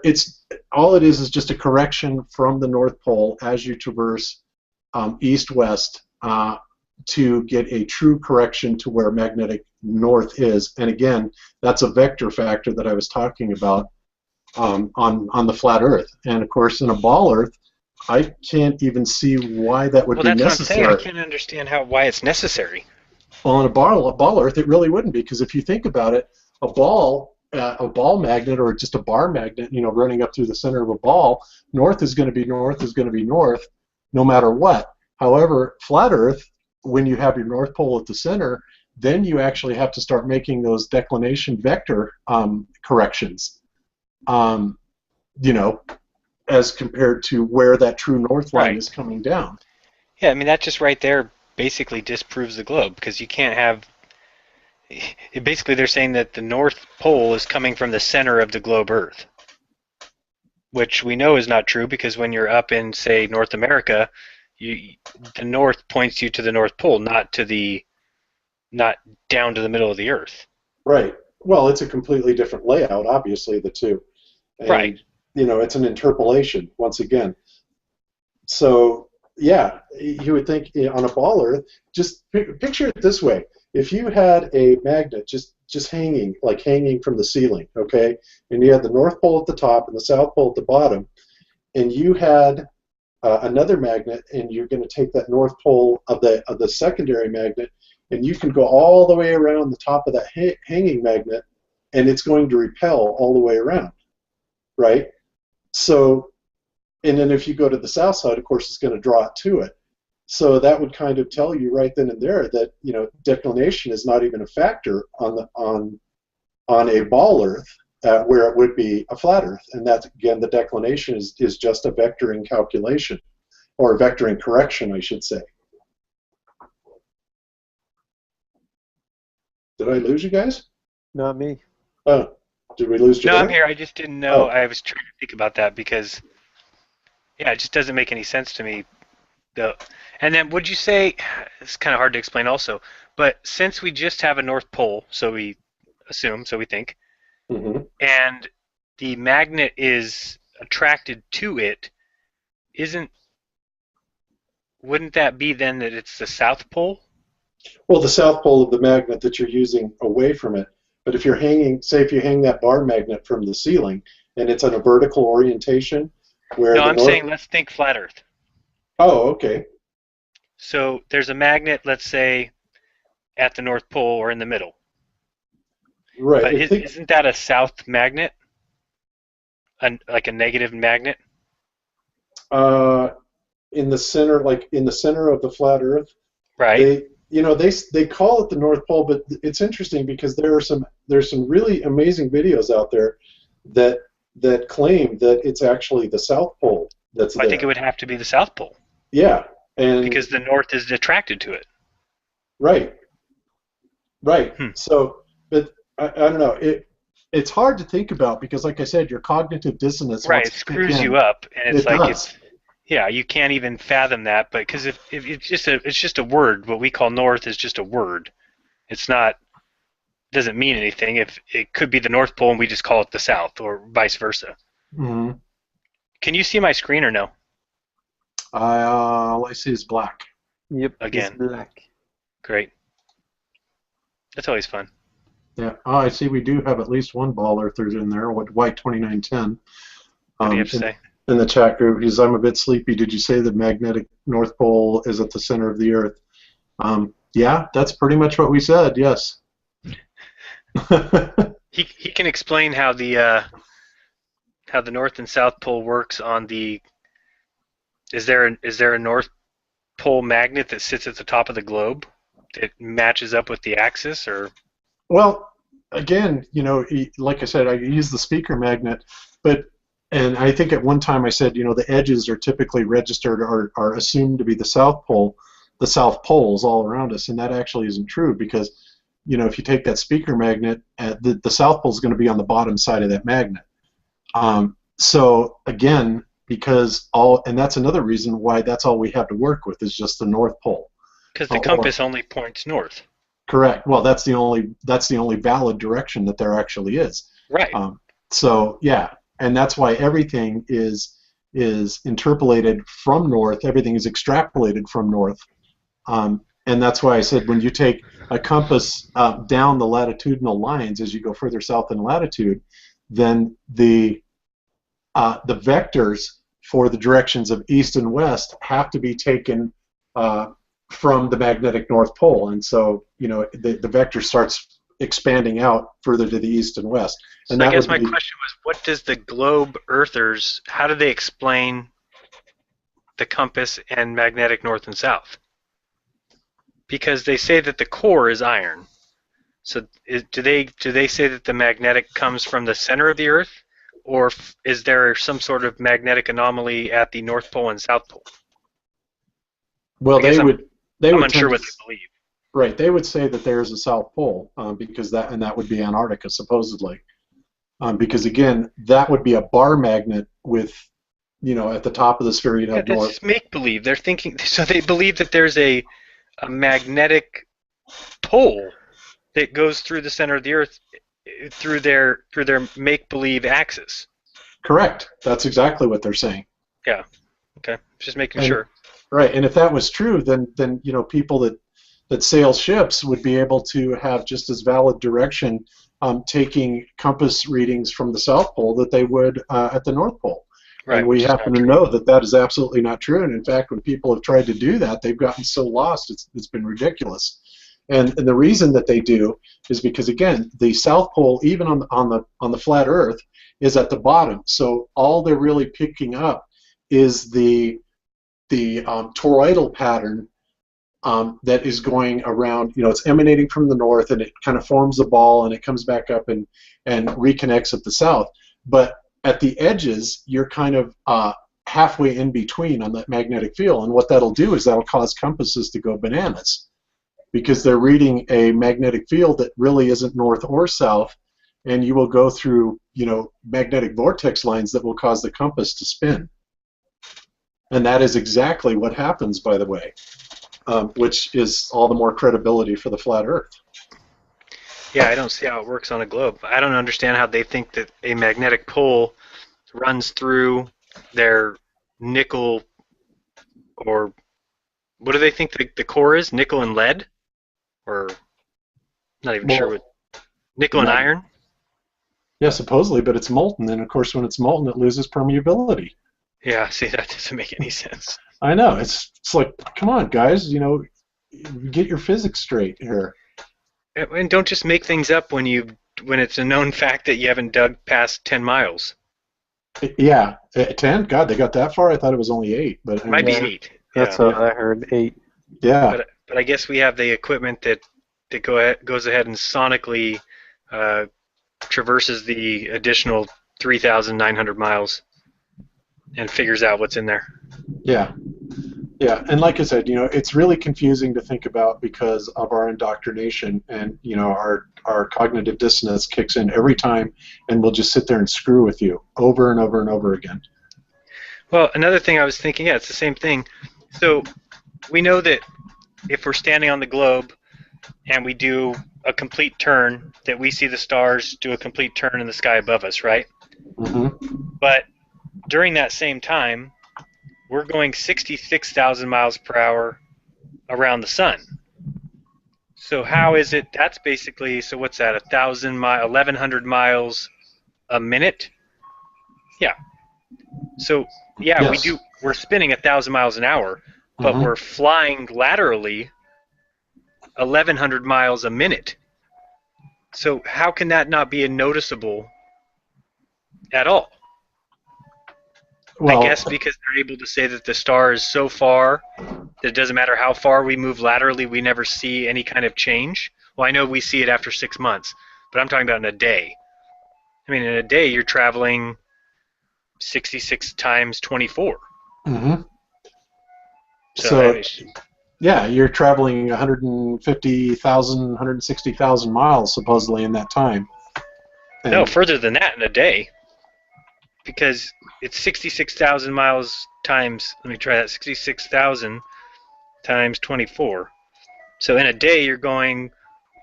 all it is just a correction from the North Pole as you traverse east-west to get a true correction to where magnetic north is. And again, that's a vector factor that I was talking about on the flat Earth. And of course, in a ball Earth, I can't even see why that would Well, be that's what I'm necessary. saying. I can't understand why it's necessary. Well, in a ball Earth, it really wouldn't be, because if you think about it, a ball magnet, or just a bar magnet, running up through the center of a ball, north is going to be north, no matter what. However, flat Earth, when you have your North Pole at the center, then you actually have to start making those declination vector corrections, as compared to where that true north line is coming down. Yeah, I mean, that just right there basically disproves the globe, because you can't have... Basically, they're saying that the North Pole is coming from the center of the globe Earth, which we know is not true, because when you're up in, say, North America, the north points you to the North Pole, not down to the middle of the Earth. Right. Well, it's a completely different layout, obviously, the two. And, right. It's an interpolation, once again. So, yeah, you would think on a ball Earth, just picture it this way. If you had a magnet just hanging from the ceiling, okay, and you had the North Pole at the top and the South Pole at the bottom, and you had another magnet, and you're going to take that North Pole of the secondary magnet, and you can go all the way around the top of that hanging magnet, and it's going to repel all the way around, right? So, and then if you go to the south side, of course, it's going to draw it to it. So that would kind of tell you right then and there that declination is not even a factor on a ball Earth, where it would be a flat Earth, and that's, again, the declination is just a vectoring calculation, or a vectoring correction, I should say. Did I lose you guys? Not me. Oh, did we lose you? No, I'm here. I just didn't know. Oh. I was trying to think about that, because, yeah, it just doesn't make any sense to me. And then would you say, it's kind of hard to explain also, but since we just have a North Pole, so we think, mm-hmm. and the magnet is attracted to it, wouldn't that be then that it's the South Pole? Well, the South Pole of the magnet that you're using away from it. But if you're hanging, say if you hang that bar magnet from the ceiling, and it's on a vertical orientation, where... No, I'm saying let's think flat Earth. Oh, okay. So there's a magnet, let's say, at the North Pole or in the middle. Right. But isn't that a south magnet? Like a negative magnet? In the center, like in the center of the flat Earth. Right. They call it the North Pole, but it's interesting because there's some really amazing videos out there that claim that it's actually the South Pole that's there. I think it would have to be the South Pole. Yeah, and because the North is attracted to it. Right. So, but I don't know. It's hard to think about because, like I said, your cognitive dissonance. Right, it screws you up, and it's does. Yeah, you can't even fathom that. But because if it's just a word, what we call North is just a word. It's not. Doesn't mean anything. If it could be the North Pole and we just call it the South, or vice versa. Mm-hmm. Can you see my screen or no? All I see is black. Yep. Again. It's black. Great. That's always fun. Yeah. Oh, I see. We do have at least one ball earther in there. White 2910. What do you have to say? In the chat group, he's, I'm a bit sleepy. Did you say the magnetic North Pole is at the center of the Earth? Yeah, that's pretty much what we said. Yes. He can explain how the North and South Pole works on the. Is there a North Pole magnet that sits at the top of the globe that matches up with the axis, or? Well, again, like I said, I use the speaker magnet, and I think at one time I said, the edges are typically registered or are assumed to be the South Pole, the South Poles all around us, and that actually isn't true because, if you take that speaker magnet, the South Pole is going to be on the bottom side of that magnet. So again, and that's another reason why that's all we have to work with is just the North Pole. Because the Or compass only points north. correct. Well, that's the only valid direction that there actually is. Right. So yeah, and that's why everything is interpolated from north. Everything is extrapolated from north. And that's why I said when you take a compass down the latitudinal lines as you go further south in latitude, then the vectors for the directions of east and west have to be taken from the magnetic North Pole, and so the vector starts expanding out further to the east and west. And So I that guess would my be question was, what does the globe earthers, how do they explain the compass and magnetic north and south? Because they say that the core is iron. So do they say that the magnetic comes from the center of the Earth, or is there some sort of magnetic anomaly at the North Pole and South Pole? well I guess they I'm would unsure tend what to they believe. right. They would say that there is a South Pole because that would be Antarctica supposedly. Because again, that would be a bar magnet with at the top of the sphere you'd Yeah, have that's north. just make believe. They're thinking so they believe that there's a magnetic pole that goes through the center of the Earth through their make believe axis. Correct. That's exactly what they're saying. Yeah. Okay. Just making And sure. right, and if that was true, then people that sail ships would be able to have just as valid direction taking compass readings from the South Pole that they would at the North Pole. And Right, we which is happen not to true. know that that is absolutely not true. And in fact, when people have tried to do that, they've gotten so lost, it's been ridiculous. And the reason that they do is because again, the South Pole, even on the flat Earth, is at the bottom. So all they're really picking up is the toroidal pattern that is going around. It's emanating from the north, and it kind of forms a ball, and it comes back up and reconnects at the south. But at the edges, you're kind of halfway in between on that magnetic field, and what that'll do is that'll cause compasses to go bananas because they're reading a magnetic field that really isn't north or south, and you will go through magnetic vortex lines that will cause the compass to spin. And that is exactly what happens, by the way, which is all the more credibility for the flat Earth. Yeah, I don't see how it works on a globe. I don't understand how they think that a magnetic pole runs through their nickel, or what do they think the core is? Nickel and lead? Or not even sure Well, what. Nickel and mag- iron? yeah, supposedly, but it's molten, and of course, when it's molten, it loses permeability. Yeah, see, that doesn't make any sense. I know. It's like, come on, guys. Get your physics straight here. And don't just make things up when it's a known fact that you haven't dug past 10 miles. Yeah, 10. God, they got that far. I thought it was only 8, but It might be Yeah. 8. That's Yeah. what I heard. 8. yeah, But I guess we have the equipment that goes ahead and sonically traverses the additional 3,900 miles and figures out what's in there. yeah, yeah. And like I said, it's really confusing to think about because of our indoctrination, and our cognitive dissonance kicks in every time, and we'll just sit there and screw with you over and over and over again. Well, another thing I was thinking, yeah, it's the same thing. So we know that if we're standing on the globe and we do a complete turn, that we see the stars do a complete turn in the sky above us, right? Mm-hmm. But during that same time, we're going 66,000 miles per hour around the sun. So how is it? That's basically, so what's that? 1,100 miles a minute? Yeah. So yeah, Yes. we're spinning 1,000 miles an hour, but Mhm. we're flying laterally 1,100 miles a minute. So how can that not be noticeable at all? I Well, guess because they're able to say that the star is so far that it doesn't matter how far we move laterally, we never see any kind of change. Well, I know we see it after 6 months, but I'm talking about in a day. I mean, in a day, you're traveling 66 times 24. mm-hmm. So, So yeah, you're traveling 150,000, 160,000 miles supposedly in that time. And no, further than that in a day. Because it's 66,000 miles times, let me try that, 66,000 times 24. So in a day, you're going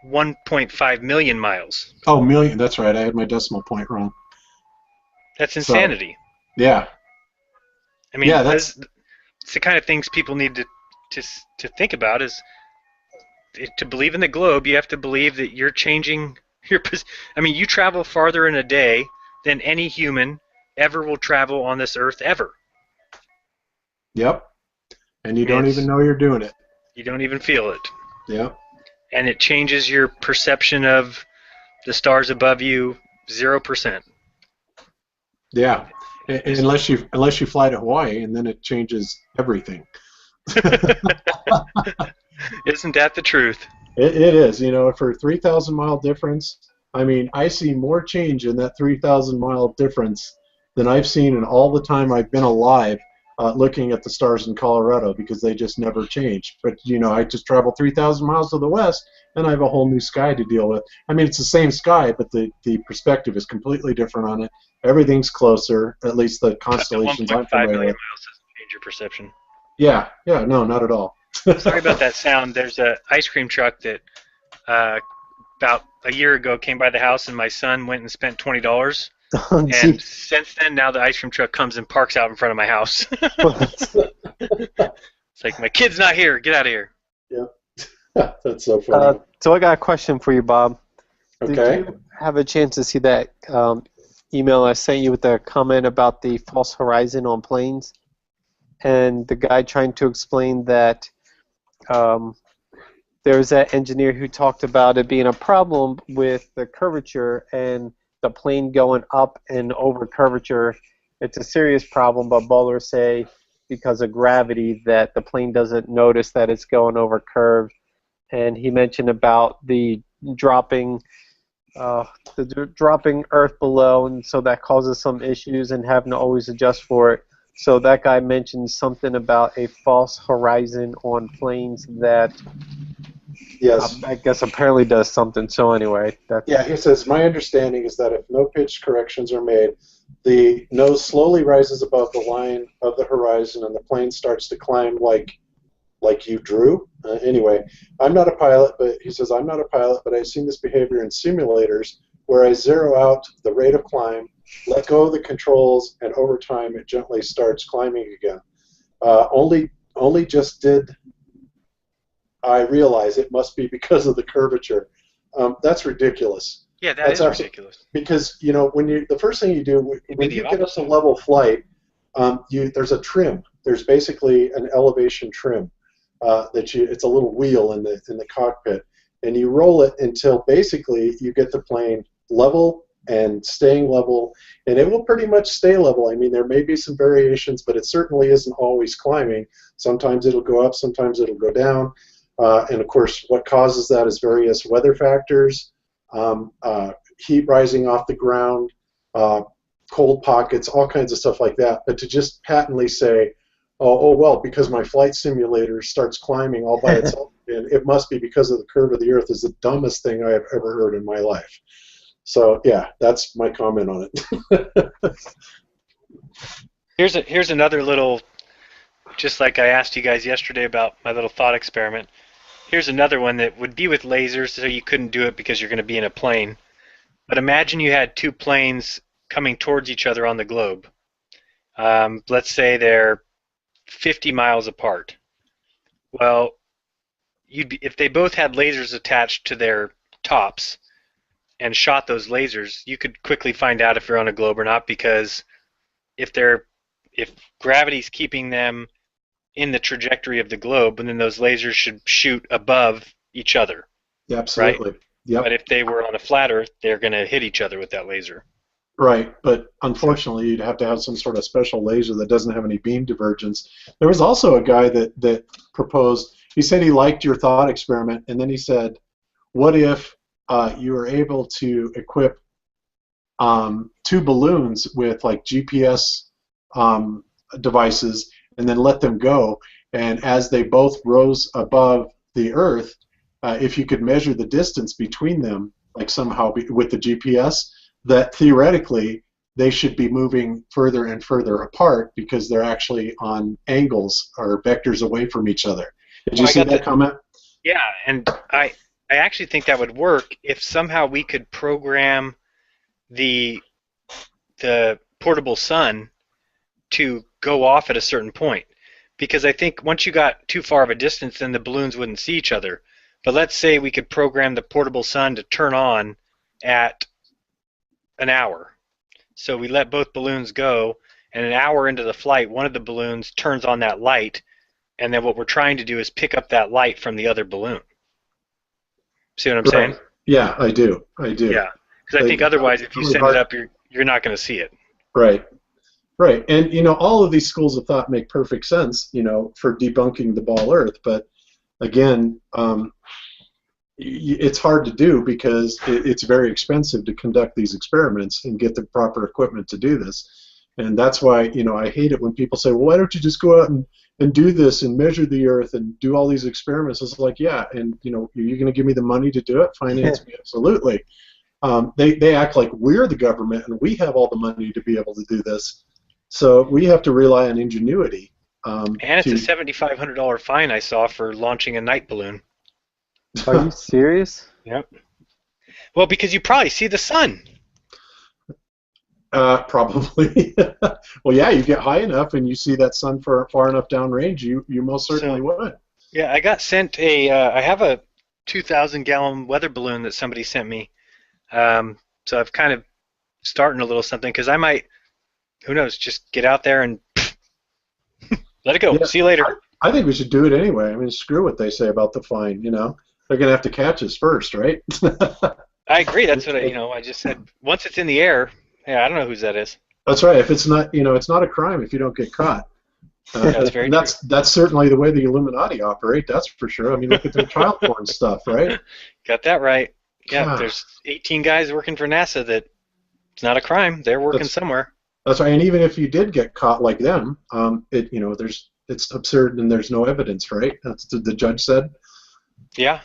1.5 million miles. Oh, million. That's right. I had my decimal point wrong. That's So, insanity. yeah. I mean, Yeah, it's the kind of things people need to think about. Is to believe in the globe, you have to believe that you're changing your. I mean, you travel farther in a day than any human ever will travel on this earth ever. Yep. And you I mean, don't even know you're doing it. you don't even feel it. Yep. And it changes your perception of the stars above you 0%. Yeah. Unless you fly to Hawaii, and then it changes everything. Isn't that the truth? It is. You know, for a 3,000 mile difference, I mean, I see more change in that 3,000 mile difference than I've seen in all the time I've been alive looking at the stars in Colorado, because they just never change. But, you know, I just travel 3,000 miles to the west, and I have a whole new sky to deal with. I mean, it's the same sky, but the perspective is completely different on it. Everything's closer, at least the constellations I'm 1.5 familiar million with. miles doesn't change your perception. Yeah, no, not at all. Sorry about that sound. There's an ice cream truck that about a year ago came by the house, and my son went and spent $20. And since then, now the ice cream truck comes and parks out in front of my house. It's like, my kid's not here. Get out of here. Yeah, that's so funny. So I got a question for you, Bob. Okay. Did you have a chance to see that email I sent you with the comment about the false horizon on planes? And the guy trying to explain that there's that engineer who talked about it being a problem with the curvature and the plane going up and over curvature. It's a serious problem, but bowlers say because of gravity that the plane doesn't notice that it's going over curve. And he mentioned about the dropping Earth below, and so that causes some issues and having to always adjust for it. So that guy mentioned something about a false horizon on planes that Yes. I guess apparently does something. So anyway, that's Yeah, he says, my understanding is that if no pitch corrections are made, the nose slowly rises above the line of the horizon and the plane starts to climb like you drew. Anyway, I'm not a pilot, but he says, I'm not a pilot, but I've seen this behavior in simulators where I zero out the rate of climb, let go of the controls, and over time it gently starts climbing again. Only just did I realize it must be because of the curvature. That's ridiculous. Yeah, that's ridiculous. Because, you know, the first thing you do when you get up to level flight, there's a trim. There's basically an elevation trim it's a little wheel in the cockpit, and you roll it until basically you get the plane level and staying level, and it will pretty much stay level. I mean, there may be some variations, but it certainly isn't always climbing. Sometimes it'll go up, sometimes it'll go down. And of course, what causes that is various weather factors, heat rising off the ground, cold pockets, all kinds of stuff like that. But to just patently say, oh well, because my flight simulator starts climbing all by itself, and it must be because of the curve of the Earth, is the dumbest thing I have ever heard in my life. So yeah, that's my comment on it. Here's another little, just like I asked you guys yesterday about my little thought experiment. Here's another one that would be with lasers, so you couldn't do it because you're going to be in a plane. But imagine you had two planes coming towards each other on the globe. Let's say they're 50 miles apart. Well, if they both had lasers attached to their tops and shot those lasers, you could quickly find out if you're on a globe or not, because if gravity's keeping them in the trajectory of the globe, and then those lasers should shoot above each other. Yeah, absolutely. Right? Yep. But if they were on a flat Earth, they're going to hit each other with that laser. Right, but unfortunately, you'd have to have some sort of special laser that doesn't have any beam divergence. There was also a guy that proposed, he said he liked your thought experiment, and then he said, what if you were able to equip two balloons with like GPS devices and then let them go, and as they both rose above the Earth, if you could measure the distance between them, like somehow with the GPS, that theoretically they should be moving further and further apart because they're actually on angles or vectors away from each other. Did you see that comment? Yeah, and I actually think that would work if somehow we could program the the portable sun to go off at a certain point. Because I think once you got too far of a distance, then the balloons wouldn't see each other. But let's say we could program the portable sun to turn on at an hour. So we let both balloons go, and an hour into the flight, one of the balloons turns on that light, and then what we're trying to do is pick up that light from the other balloon. See what I'm saying? Right. Yeah, I do. I do. Yeah. Because I Like, think otherwise, if you really send it hard. up, you're not going to see it. Right. Right. And all of these schools of thought make perfect sense, for debunking the ball Earth. But again, it's hard to do because it's very expensive to conduct these experiments and get the proper equipment to do this. And that's why, I hate it when people say, well, why don't you just go out and do this and measure the Earth and do all these experiments? It's like, yeah, and, you're going to give me the money to do it? Finance me, absolutely. They act like we're the government and we have all the money to be able to do this. So we have to rely on ingenuity. And it's a $7,500 fine I saw for launching a night balloon. Are you serious? Yep. Well, because you probably see the sun. Probably. Well, yeah, you get high enough and you see that sun far enough downrange, you most certainly would. Yeah, I got sent I have a 2,000-gallon weather balloon that somebody sent me. So I've kind of starting a little something because I might, who knows, just get out there and let it go. Yeah, See you later. I think we should do it anyway. I mean, screw what they say about the fine. They're gonna have to catch us first, right? I agree. That's what I just said. Once it's in the air, yeah, I don't know whose that is. That's right. If it's not, it's not a crime if you don't get caught. That's very true. That's certainly the way the Illuminati operate. That's for sure. I mean, look at their child porn stuff, right? Got that right. Yeah, God. there's 18 guys working for NASA that it's not a crime. They're working somewhere. That's right. And even if you did get caught like them, it's absurd and there's no evidence, right? That's what the judge said. Yeah.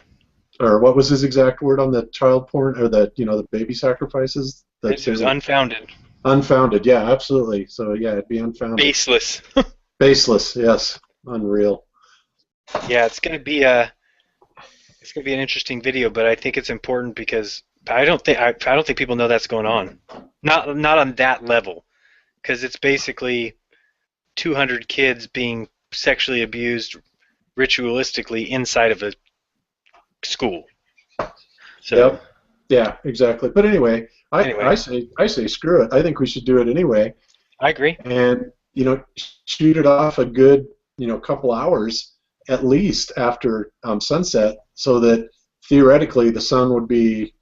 Or what was his exact word on the child porn or the baby sacrifices? It was unfounded. Unfounded, yeah, absolutely. So yeah, it'd be unfounded. Baseless. Baseless, yes. Unreal. Yeah, it's gonna be an interesting video, but I think it's important because I don't think people know that's going on. Not on that level, because it's basically 200 kids being sexually abused ritualistically inside of a school. So. Yep. Yeah, exactly. But anyway, I say screw it. I think we should do it anyway. I agree. And shoot it off a good couple hours at least after sunset, so that theoretically the sun would be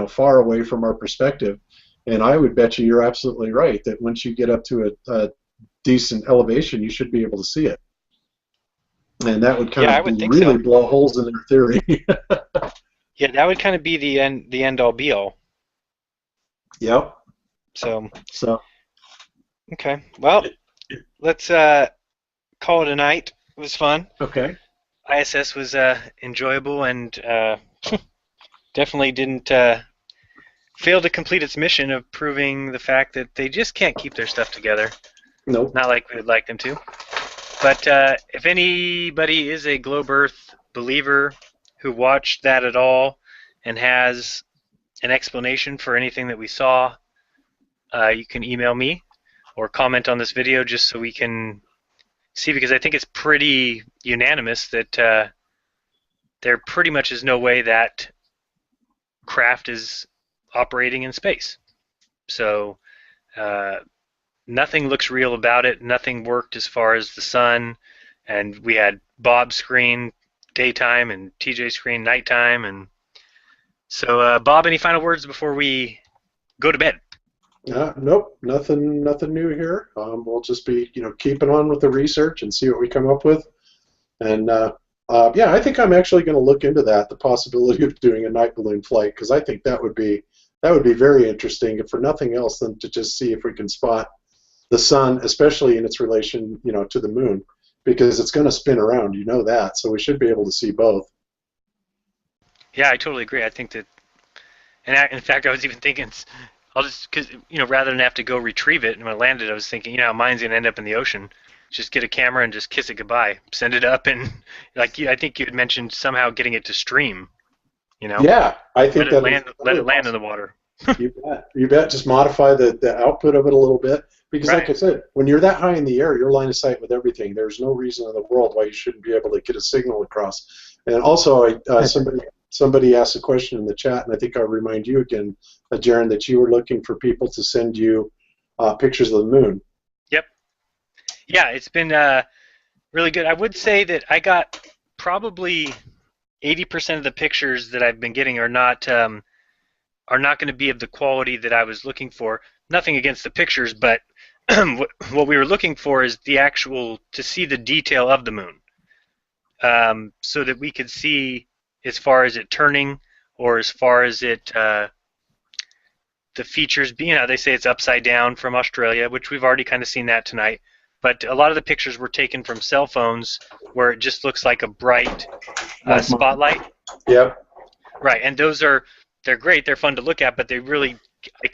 far away from our perspective. And I would bet you're absolutely right that once you get up to a decent elevation, you should be able to see it. And that would kind of really blow holes in their theory. Yeah, that would kind of be the end all be all. Yep. So. Okay. Well, let's call it a night. It was fun. Okay. ISS was enjoyable and definitely didn't fail to complete its mission of proving the fact that they just can't keep their stuff together. Nope. Not like we would like them to. But if anybody is a Globe Earth believer who watched that at all and has an explanation for anything that we saw, you can email me or comment on this video just so we can see, because I think it's pretty unanimous that there pretty much is no way that craft is operating in space. So nothing looks real about it. Nothing worked as far as the sun, and we had Bob's screen daytime and TJ's screen nighttime. And so Bob, any final words before we go to bed? Nope, nothing new here. We'll just be keeping on with the research and see what we come up with. And yeah, I think I'm actually going to look into that, the possibility of doing a night balloon flight, because I think that would be very interesting, if for nothing else than to just see if we can spot the sun, especially in its relation to the moon, because it's going to spin around, that, so we should be able to see both. Yeah, I totally agree. I think that, and in fact, I was even thinking, I'll just, because rather than have to go retrieve it and when I landed, I was thinking, mine's going to end up in the ocean. just get a camera and just kiss it goodbye, send it up, and like I think you had mentioned somehow getting it to stream. You know, Yeah, I think that is let totally it land in possible. the water. You bet. You bet. Just modify the output of it a little bit. Because, like I Right. said, when you're that high in the air, you're line of sight with everything. There's no reason in the world why you shouldn't be able to get a signal across. And also, somebody asked a question in the chat, and I think I'll remind you again, Jaron, that you were looking for people to send you pictures of the moon. Yep. Yeah, it's been really good. I would say that I got probably 80% of the pictures that I've been getting are not going to be of the quality that I was looking for. Nothing against the pictures, but what we were looking for is the actual to see the detail of the moon, so that we could see as far as it turning or as far as it the features. You know, they say it's upside down from Australia, which we've already kind of seen that tonight. But a lot of the pictures were taken from cell phones where it just looks like a bright Like mine. spotlight. Yep. Right, and they're great. They're fun to look at, but they really I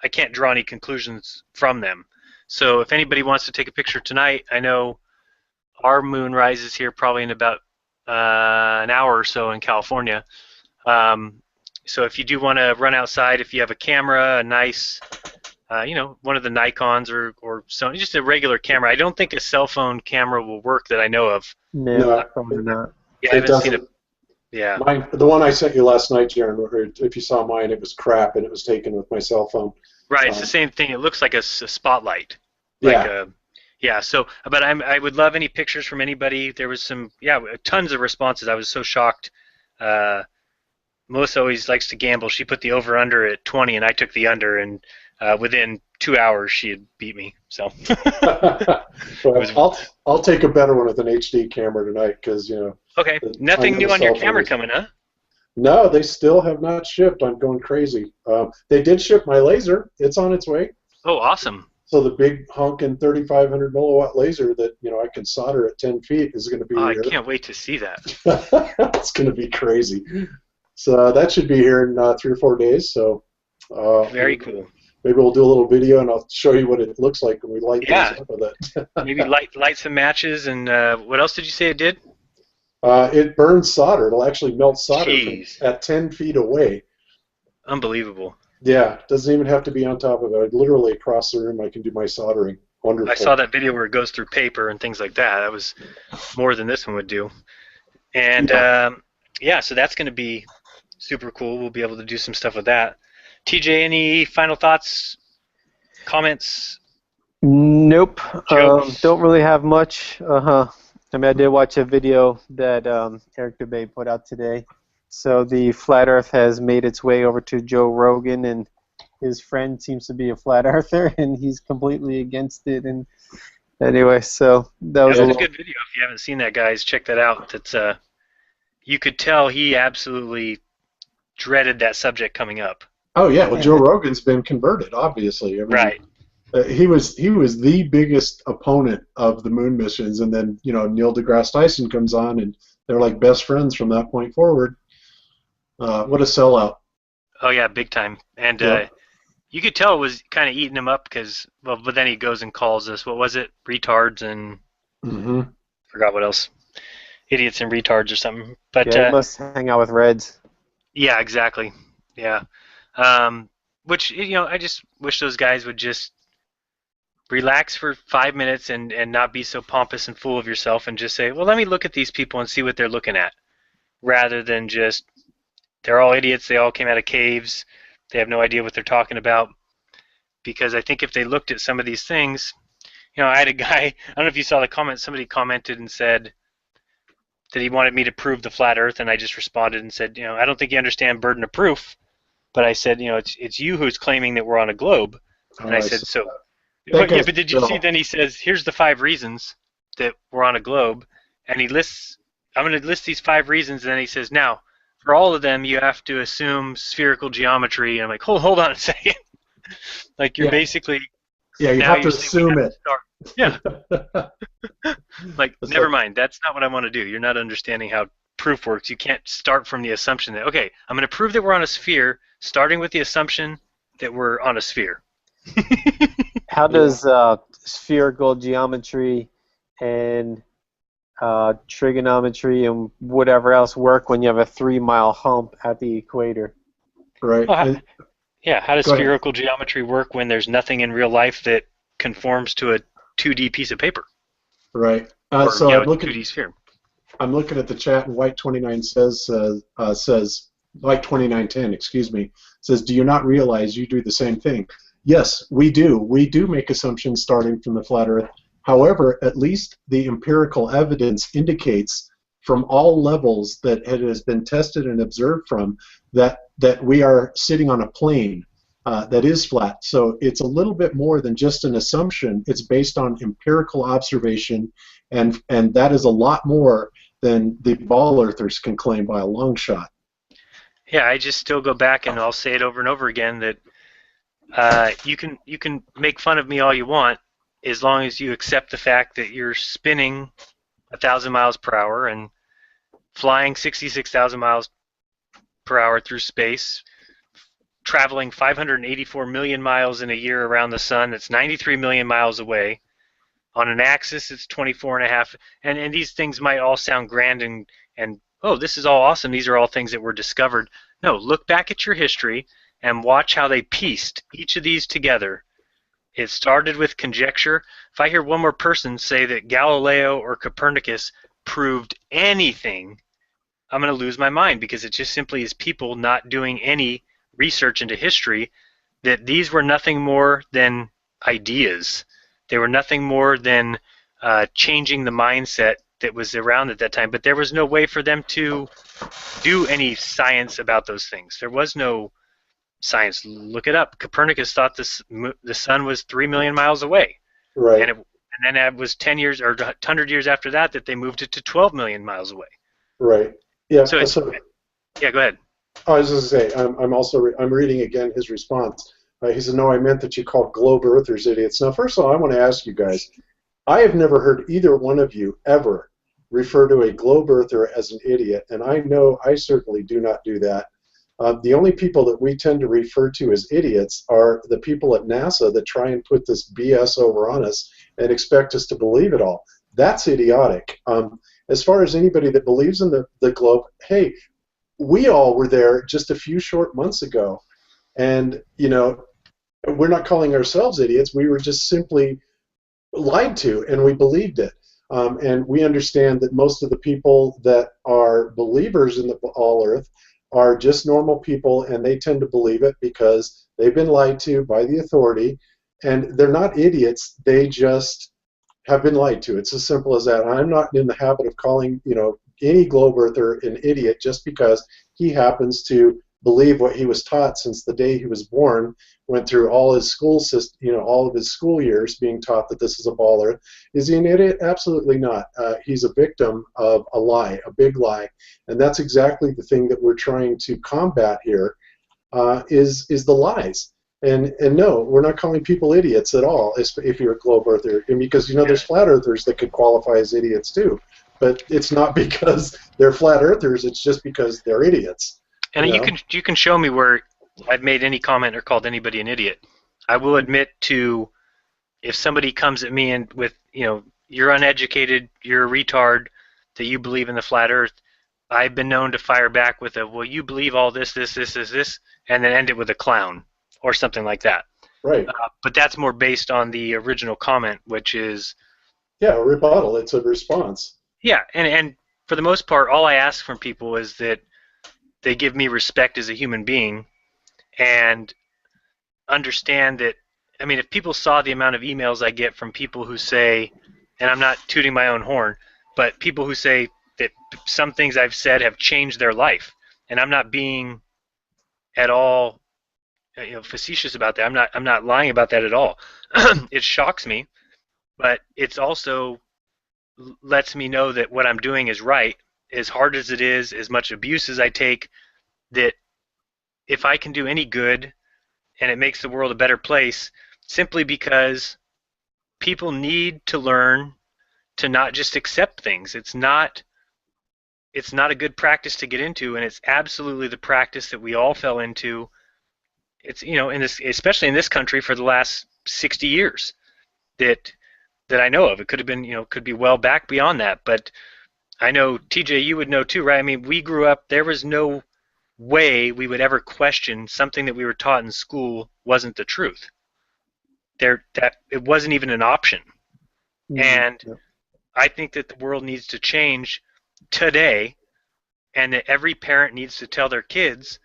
can't draw any conclusions from them. So if anybody wants to take a picture tonight, I know our moon rises here probably in about an hour or so in California. So if you do want to run outside, if you have a camera, a nice, one of the Nikons or Sony, just a regular camera. I don't think a cell phone camera will work that I know of. No, probably not. Yeah, I It haven't seen doesn't. it. Yeah. Mine, the one I sent you last night, Jaron, or if you saw mine, it was crap, and it was taken with my cell phone. Right, it's the same thing. It looks like a spotlight. Yeah. Yeah. So, but I would love any pictures from anybody. There was tons of responses. I was so shocked. Melissa always likes to gamble. She put the over/under at 20, and I took the under, and within 2 hours she had beat me. So. Well, I'll take a better one with an HD camera tonight because Okay. Nothing new on your camera coming, huh? No, they still have not shipped. I'm going crazy. They did ship my laser. It's on its way. Oh, awesome. So the big honking 3,500 milliwatt laser that I can solder at 10 feet is going to be Oh, here. I can't wait to see that. It's going to be crazy. So that should be here in 3 or 4 days. So very cool. Maybe we'll do a little video and I'll show you what it looks like when we light things up with it. Maybe light some matches and what else did you say it did? It burns solder. It'll actually melt solder at 10 feet away. Unbelievable. Yeah, doesn't even have to be on top of it. Literally across the room I can do my soldering. Wonderful. I saw that video where it goes through paper and things like that. That was more than this one would do. And so that's going to be super cool. We'll be able to do some stuff with that. TJ, any final thoughts, comments? Nope. Don't really have much. I mean, I did watch a video that Eric Dubay put out today. So the flat Earth has made its way over to Joe Rogan, and his friend seems to be a flat earther, and he's completely against it. And anyway, so that was a good video. If you haven't seen that, guys, check that out. That's you could tell he absolutely dreaded that subject coming up. Oh yeah, well Joe Rogan's been converted, obviously. I mean, right. He was the biggest opponent of the moon missions, and then Neil deGrasse Tyson comes on, and they're like best friends from that point forward. What a sellout! Oh yeah, big time. And you could tell it was kind of eating him up but then he goes and calls us. What was it? Retards and forgot what else. Idiots and retards or something. But he must hang out with Reds. Yeah, exactly. Yeah. Which I just wish those guys would just relax for 5 minutes and not be so pompous and full of yourself and just say, well, let me look at these people and see what they're looking at, rather than just they're all idiots. They all came out of caves. They have no idea what they're talking about. Because I think if they looked at some of these things, I had a guy, I don't know if you saw the comment, somebody commented and said that he wanted me to prove the flat Earth, and I just responded and said, I don't think you understand burden of proof, but I said, it's you who's claiming that we're on a globe. And I said, so, but did you see, then he says, here's the 5 reasons that we're on a globe, and I'm going to list these 5 reasons, and then he says, now, for all of them, you have to assume spherical geometry. And I'm like, hold on a second. Like, you're basically... Yeah, you have to assume it. Yeah. Never mind. That's not what I want to do. You're not understanding how proof works. You can't start from the assumption that, okay, I'm going to prove that we're on a sphere, starting with the assumption that we're on a sphere. How does spherical geometry and trigonometry and whatever else work when you have a 3-mile hump at the equator. Right. Well, yeah, how does Go ahead. spherical geometry work when there's nothing in real life that conforms to a 2D piece of paper Right. or So 2D sphere? I'm looking at the chat, and White 29 says White 2910, excuse me, says, do you not realize you do the same thing? Yes, we do. We do make assumptions starting from the flat Earth. However, at least the empirical evidence indicates from all levels that it has been tested and observed from that we are sitting on a plane that is flat. So it's a little bit more than just an assumption. It's based on empirical observation, and that is a lot more than the ball earthers can claim by a long shot. Yeah, I just still go back and I'll say it over and over again that you can make fun of me all you want as long as you accept the fact that you're spinning 1,000 miles per hour and flying 66,000 miles per hour through space, traveling 584 million miles in a year around the sun. That's 93 million miles away. On an axis, it's 24 and a half. And these things might all sound grand and oh, this is all awesome. These are all things that were discovered. No, look back at your history and watch how they pieced each of these together. It started with conjecture. If I hear one more person say that Galileo or Copernicus proved anything, I'm going to lose my mind, because it just simply is people not doing any research into history, that these were nothing more than ideas. They were nothing more than changing the mindset that was around at that time, but there was no way for them to do any science about those things. There was no science. Look it up. Copernicus thought the sun was 3 million miles away. Right. And then it was 10 years or 100 years after that they moved it to 12 million miles away. Right. Yeah. So yeah, go ahead. I was just going to say, I'm reading again his response. He said, no, I meant that you called globe earthers idiots. Now, first of all, I want to ask you guys, I have never heard either one of you ever refer to a globe earther as an idiot, and I know I certainly do not do that. The only people that we tend to refer to as idiots are the people at NASA that try and put this BS over on us and expect us to believe it all. That's idiotic. As far as anybody that believes in the globe, hey, we all were there just a few short months ago, and we're not calling ourselves idiots. We were just simply lied to, and we believed it. And we understand that most of the people that are believers in the all Earth are just normal people, and they tend to believe it because they've been lied to by the authority, and they're not idiots. They just have been lied to. It's as simple as that. I'm not in the habit of calling any globe earther an idiot just because he happens to believe what he was taught since the day he was born, went through all his school system, all of his school years being taught that this is a ball Earth. Is he an idiot? Absolutely not. He's a victim of a lie, a big lie, and that's exactly the thing that we're trying to combat here. Is the lies. And no, we're not calling people idiots at all if you're a globe earther, and because there's flat earthers that could qualify as idiots too, but it's not because they're flat earthers. It's just because they're idiots. And you can show me where I've made any comment or called anybody an idiot. I will admit to, if somebody comes at me and with you're uneducated, you're a retard, that you believe in the flat Earth, I've been known to fire back with a, well, you believe all this, and then end it with a clown or something like that. Right. But that's more based on the original comment, which is... Yeah, a rebuttal. It's a response. Yeah, and for the most part, all I ask from people is that they give me respect as a human being and understand that, I mean, if people saw the amount of emails I get from people who say, and I'm not tooting my own horn, but people who say that some things I've said have changed their life, and I'm not being at all facetious about that. I'm not lying about that at all. It shocks me, but it's also lets me know that what I'm doing is right. As hard as it is, as much abuse as I take, that if I can do any good and it makes the world a better place, simply because people need to learn to not just accept things. It's not a good practice to get into, and it's absolutely the practice that we all fell into. It's especially in this country for the last 60 years, that that I know of. It could have been, could be well back beyond that. But I know, TJ, you would know too, right? I mean, we grew up, there was no way we would ever question something that we were taught in school wasn't the truth. That it wasn't even an option. And Yep. I think that the world needs to change today, and that every parent needs to tell their kids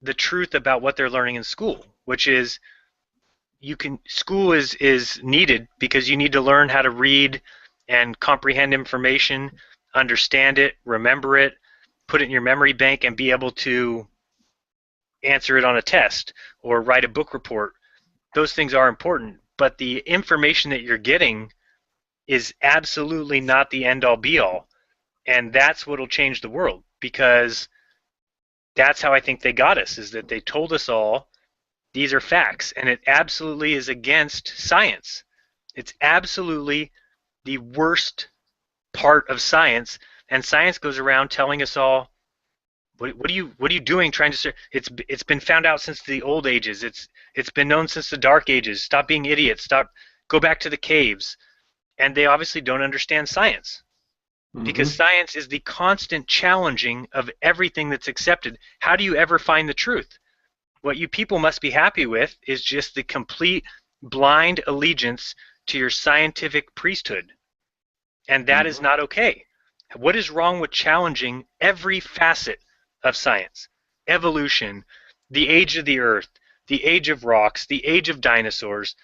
the truth about what they're learning in school, which is school is needed because you need to learn how to read and comprehend information, understand it, remember it, put it in your memory bank, and be able to answer it on a test or write a book report. Those things are important, but the information that you're getting is absolutely not the end-all be-all, and that's what will change the world, because that's how I think they got us, is that they told us all these are facts, and it absolutely is against science. It's absolutely the worst part of science, and science goes around telling us all, what are you doing trying to? It's been found out since the old ages. It's been known since the dark ages. Stop being idiots. Go back to the caves. And they obviously don't understand science, because science is the constant challenging of everything that's accepted. How do you ever find the truth? What you people must be happy with is just the complete blind allegiance to your scientific priesthood. And that is not okay. What is wrong with challenging every facet of science? Evolution, the age of the earth, the age of rocks, the age of dinosaurs.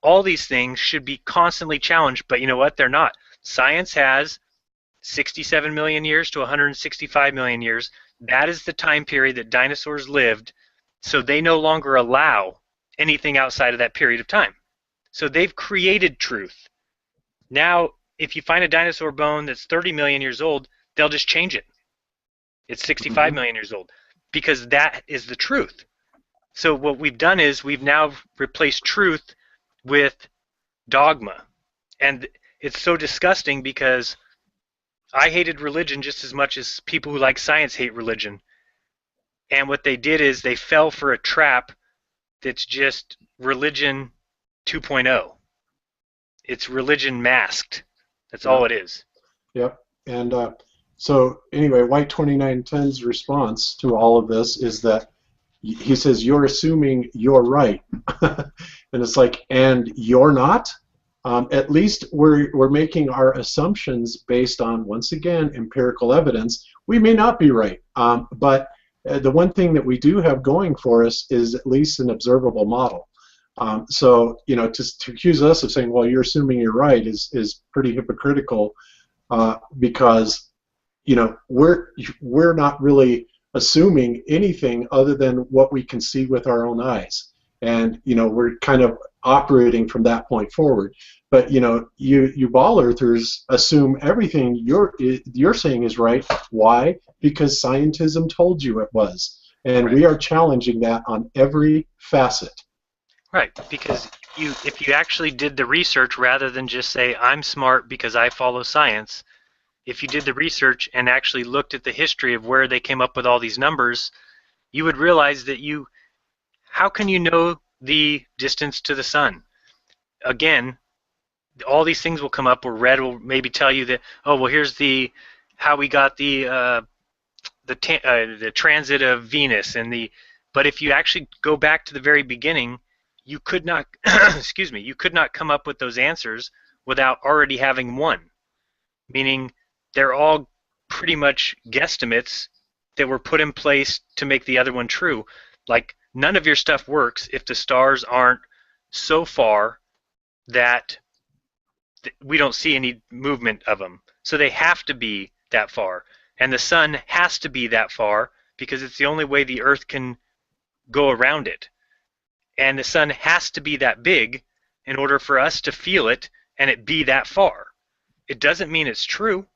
All these things should be constantly challenged, but you know what? They're not. Science has 67 million years to 165 million years. That is the time period that dinosaurs lived, so they no longer allow anything outside of that period of time. So they've created truth. Now, if you find a dinosaur bone that's 30 million years old, they'll just change it. It's 65 million years old, because that is the truth. So what we've done is we've now replaced truth with dogma. And it's so disgusting, because I hated religion just as much as people who like science hate religion. And what they did is they fell for a trap that's just religion 2.0. It's religion masked. That's all it is. Yep. And so anyway, White 2910's response to all of this is that he says, you're assuming you're right. And it's like, and you're not? At least we're making our assumptions based on, once again, empirical evidence. We may not be right, but the one thing that we do have going for us is at least an observable model. So, to accuse us of saying, well, you're assuming you're right is pretty hypocritical, because, we're not really assuming anything other than what we can see with our own eyes. And, we're kind of operating from that point forward. But, you ball earthers assume everything you're saying is right. Why? Because scientism told you it was. And Right. We are challenging that on every facet. Right, because if you actually did the research rather than just say, I'm smart because I follow science, if you did the research and actually looked at the history of where they came up with all these numbers, you would realize that how can you know the distance to the sun? Again, all these things will come up, or Red will maybe tell you that, oh, well, here's how we got the transit of Venus, but if you actually go back to the very beginning, you could not excuse me, you could not come up with those answers without already having one, meaning they're all pretty much guesstimates that were put in place to make the other one true. Like, none of your stuff works if the stars aren't so far that we don't see any movement of them. So they have to be that far. And the sun has to be that far, because it's the only way the Earth can go around it. And the sun has to be that big in order for us to feel it and it be that far. It doesn't mean it's true.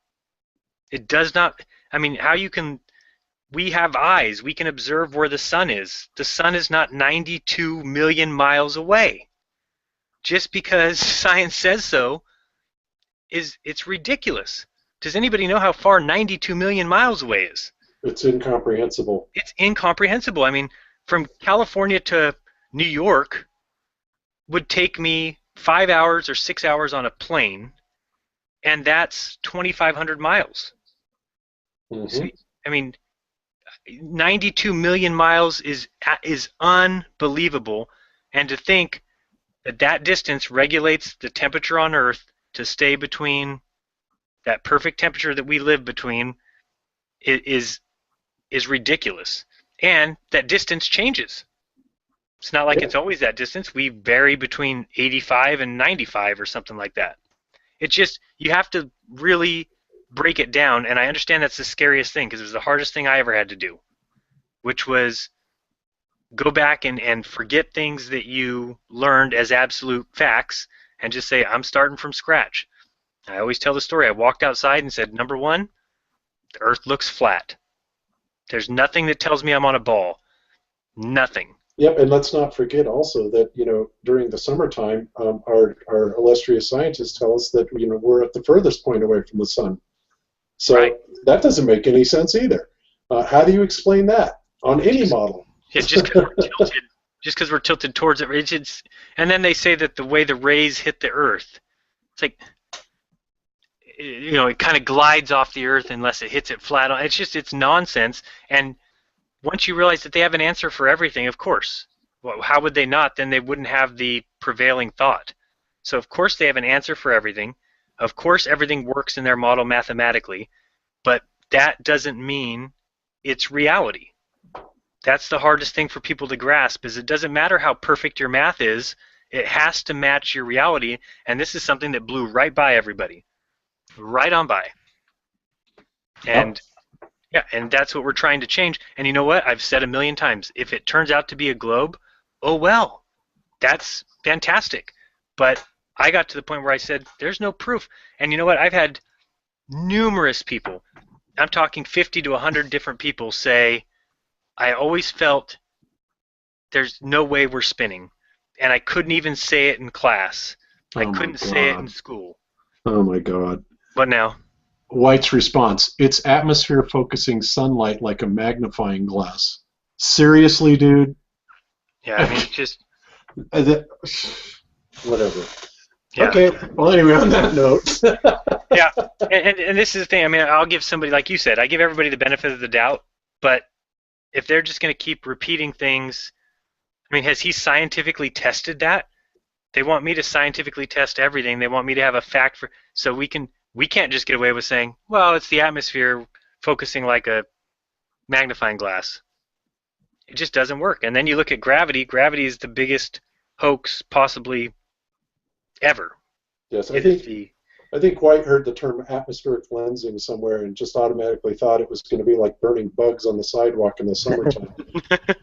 It does not. I mean, we have eyes. We can observe where the sun is. The sun is not 92 million miles away. Just because science says so, it's ridiculous. Does anybody know how far 92 million miles away is? It's incomprehensible. It's incomprehensible. I mean, from California to New York would take me 5 hours or 6 hours on a plane, and that's 2,500 miles. So, I mean, 92 million miles is unbelievable, and to think that that distance regulates the temperature on Earth to stay between that perfect temperature that we live between is ridiculous. And that distance changes. It's not like it's always that distance. We vary between 85 and 95 or something like that. It's just, you have to really break it down, and I understand that's the scariest thing because it was the hardest thing I ever had to do, which was go back and forget things that you learned as absolute facts and just say, I'm starting from scratch. I always tell the story. I walked outside and said, number one, the Earth looks flat. There's nothing that tells me I'm on a ball. Nothing. Yep, and let's not forget also that, during the summertime, our illustrious scientists tell us that, we're at the furthest point away from the sun. So that doesn't make any sense either. How do you explain that on any model? Yeah, just because we're tilted towards it. And then they say that the way the rays hit the Earth, it's like, it kind of glides off the Earth unless it hits it flat on. It's nonsense. And once you realize that they have an answer for everything, of course. Well, how would they not? Then they wouldn't have the prevailing thought. So of course they have an answer for everything. Of course everything works in their model mathematically, but that doesn't mean it's reality. That's the hardest thing for people to grasp, is it doesn't matter how perfect your math is, it has to match your reality, and this is something that blew right by everybody. Right on by. And yeah, and that's what we're trying to change. And you know what? I've said a million times, if it turns out to be a globe, oh well, that's fantastic. But I got to the point where I said, there's no proof. And you know what? I've had numerous people, I'm talking 50 to 100 different people say, I always felt there's no way we're spinning. And I couldn't even say it in class. I couldn't say it in school. Oh my God. What now? White's response, it's atmosphere focusing sunlight like a magnifying glass. Seriously, dude? Yeah, I mean, just... Whatever. Yeah. Okay, well, anyway, on that note. Yeah, and this is the thing. I mean, I'll give somebody, like you said, I give everybody the benefit of the doubt, but if they're just going to keep repeating things, I mean, has he scientifically tested that? They want me to scientifically test everything. They want me to have a fact for, so we can't just get away with saying, well, it's the atmosphere focusing like a magnifying glass. It just doesn't work. And then you look at gravity. Gravity is the biggest hoax possibly ever. Yes, I think White heard the term atmospheric lensing somewhere and just automatically thought it was going to be like burning bugs on the sidewalk in the summertime.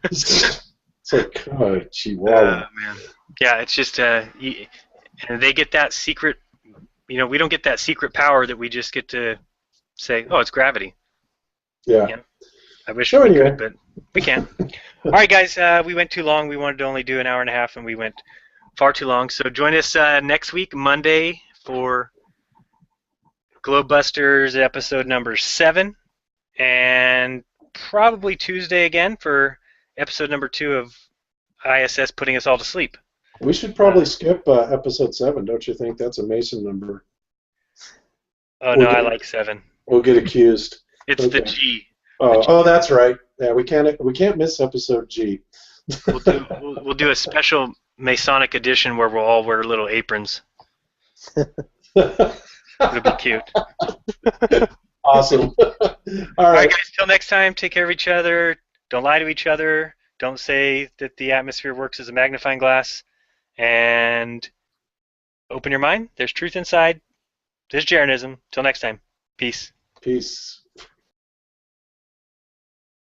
It's like, oh, chihuahua. Man. Yeah, it's just, and they get that secret, we don't get that secret power that we just get to say, oh, it's gravity. Yeah. I wish we could, but we can't. All right, guys, we went too long. We wanted to only do an hour and a half, and we went far too long. So join us next week, Monday, for GLOBEBUSTERS episode number 7, and probably Tuesday again for episode number 2 of ISS putting us all to sleep. We should probably skip episode 7, don't you think? That's a Mason number. Oh, no, I like 7. We'll get accused. It's the G. Oh, that's right. Yeah, we can't miss episode G. We'll do a special Masonic edition where we'll all wear little aprons. It'll be cute. Awesome. All right, guys. Till next time, take care of each other. Don't lie to each other. Don't say that the atmosphere works as a magnifying glass. And open your mind. There's truth inside. There's jeranism. Till next time. Peace. Peace.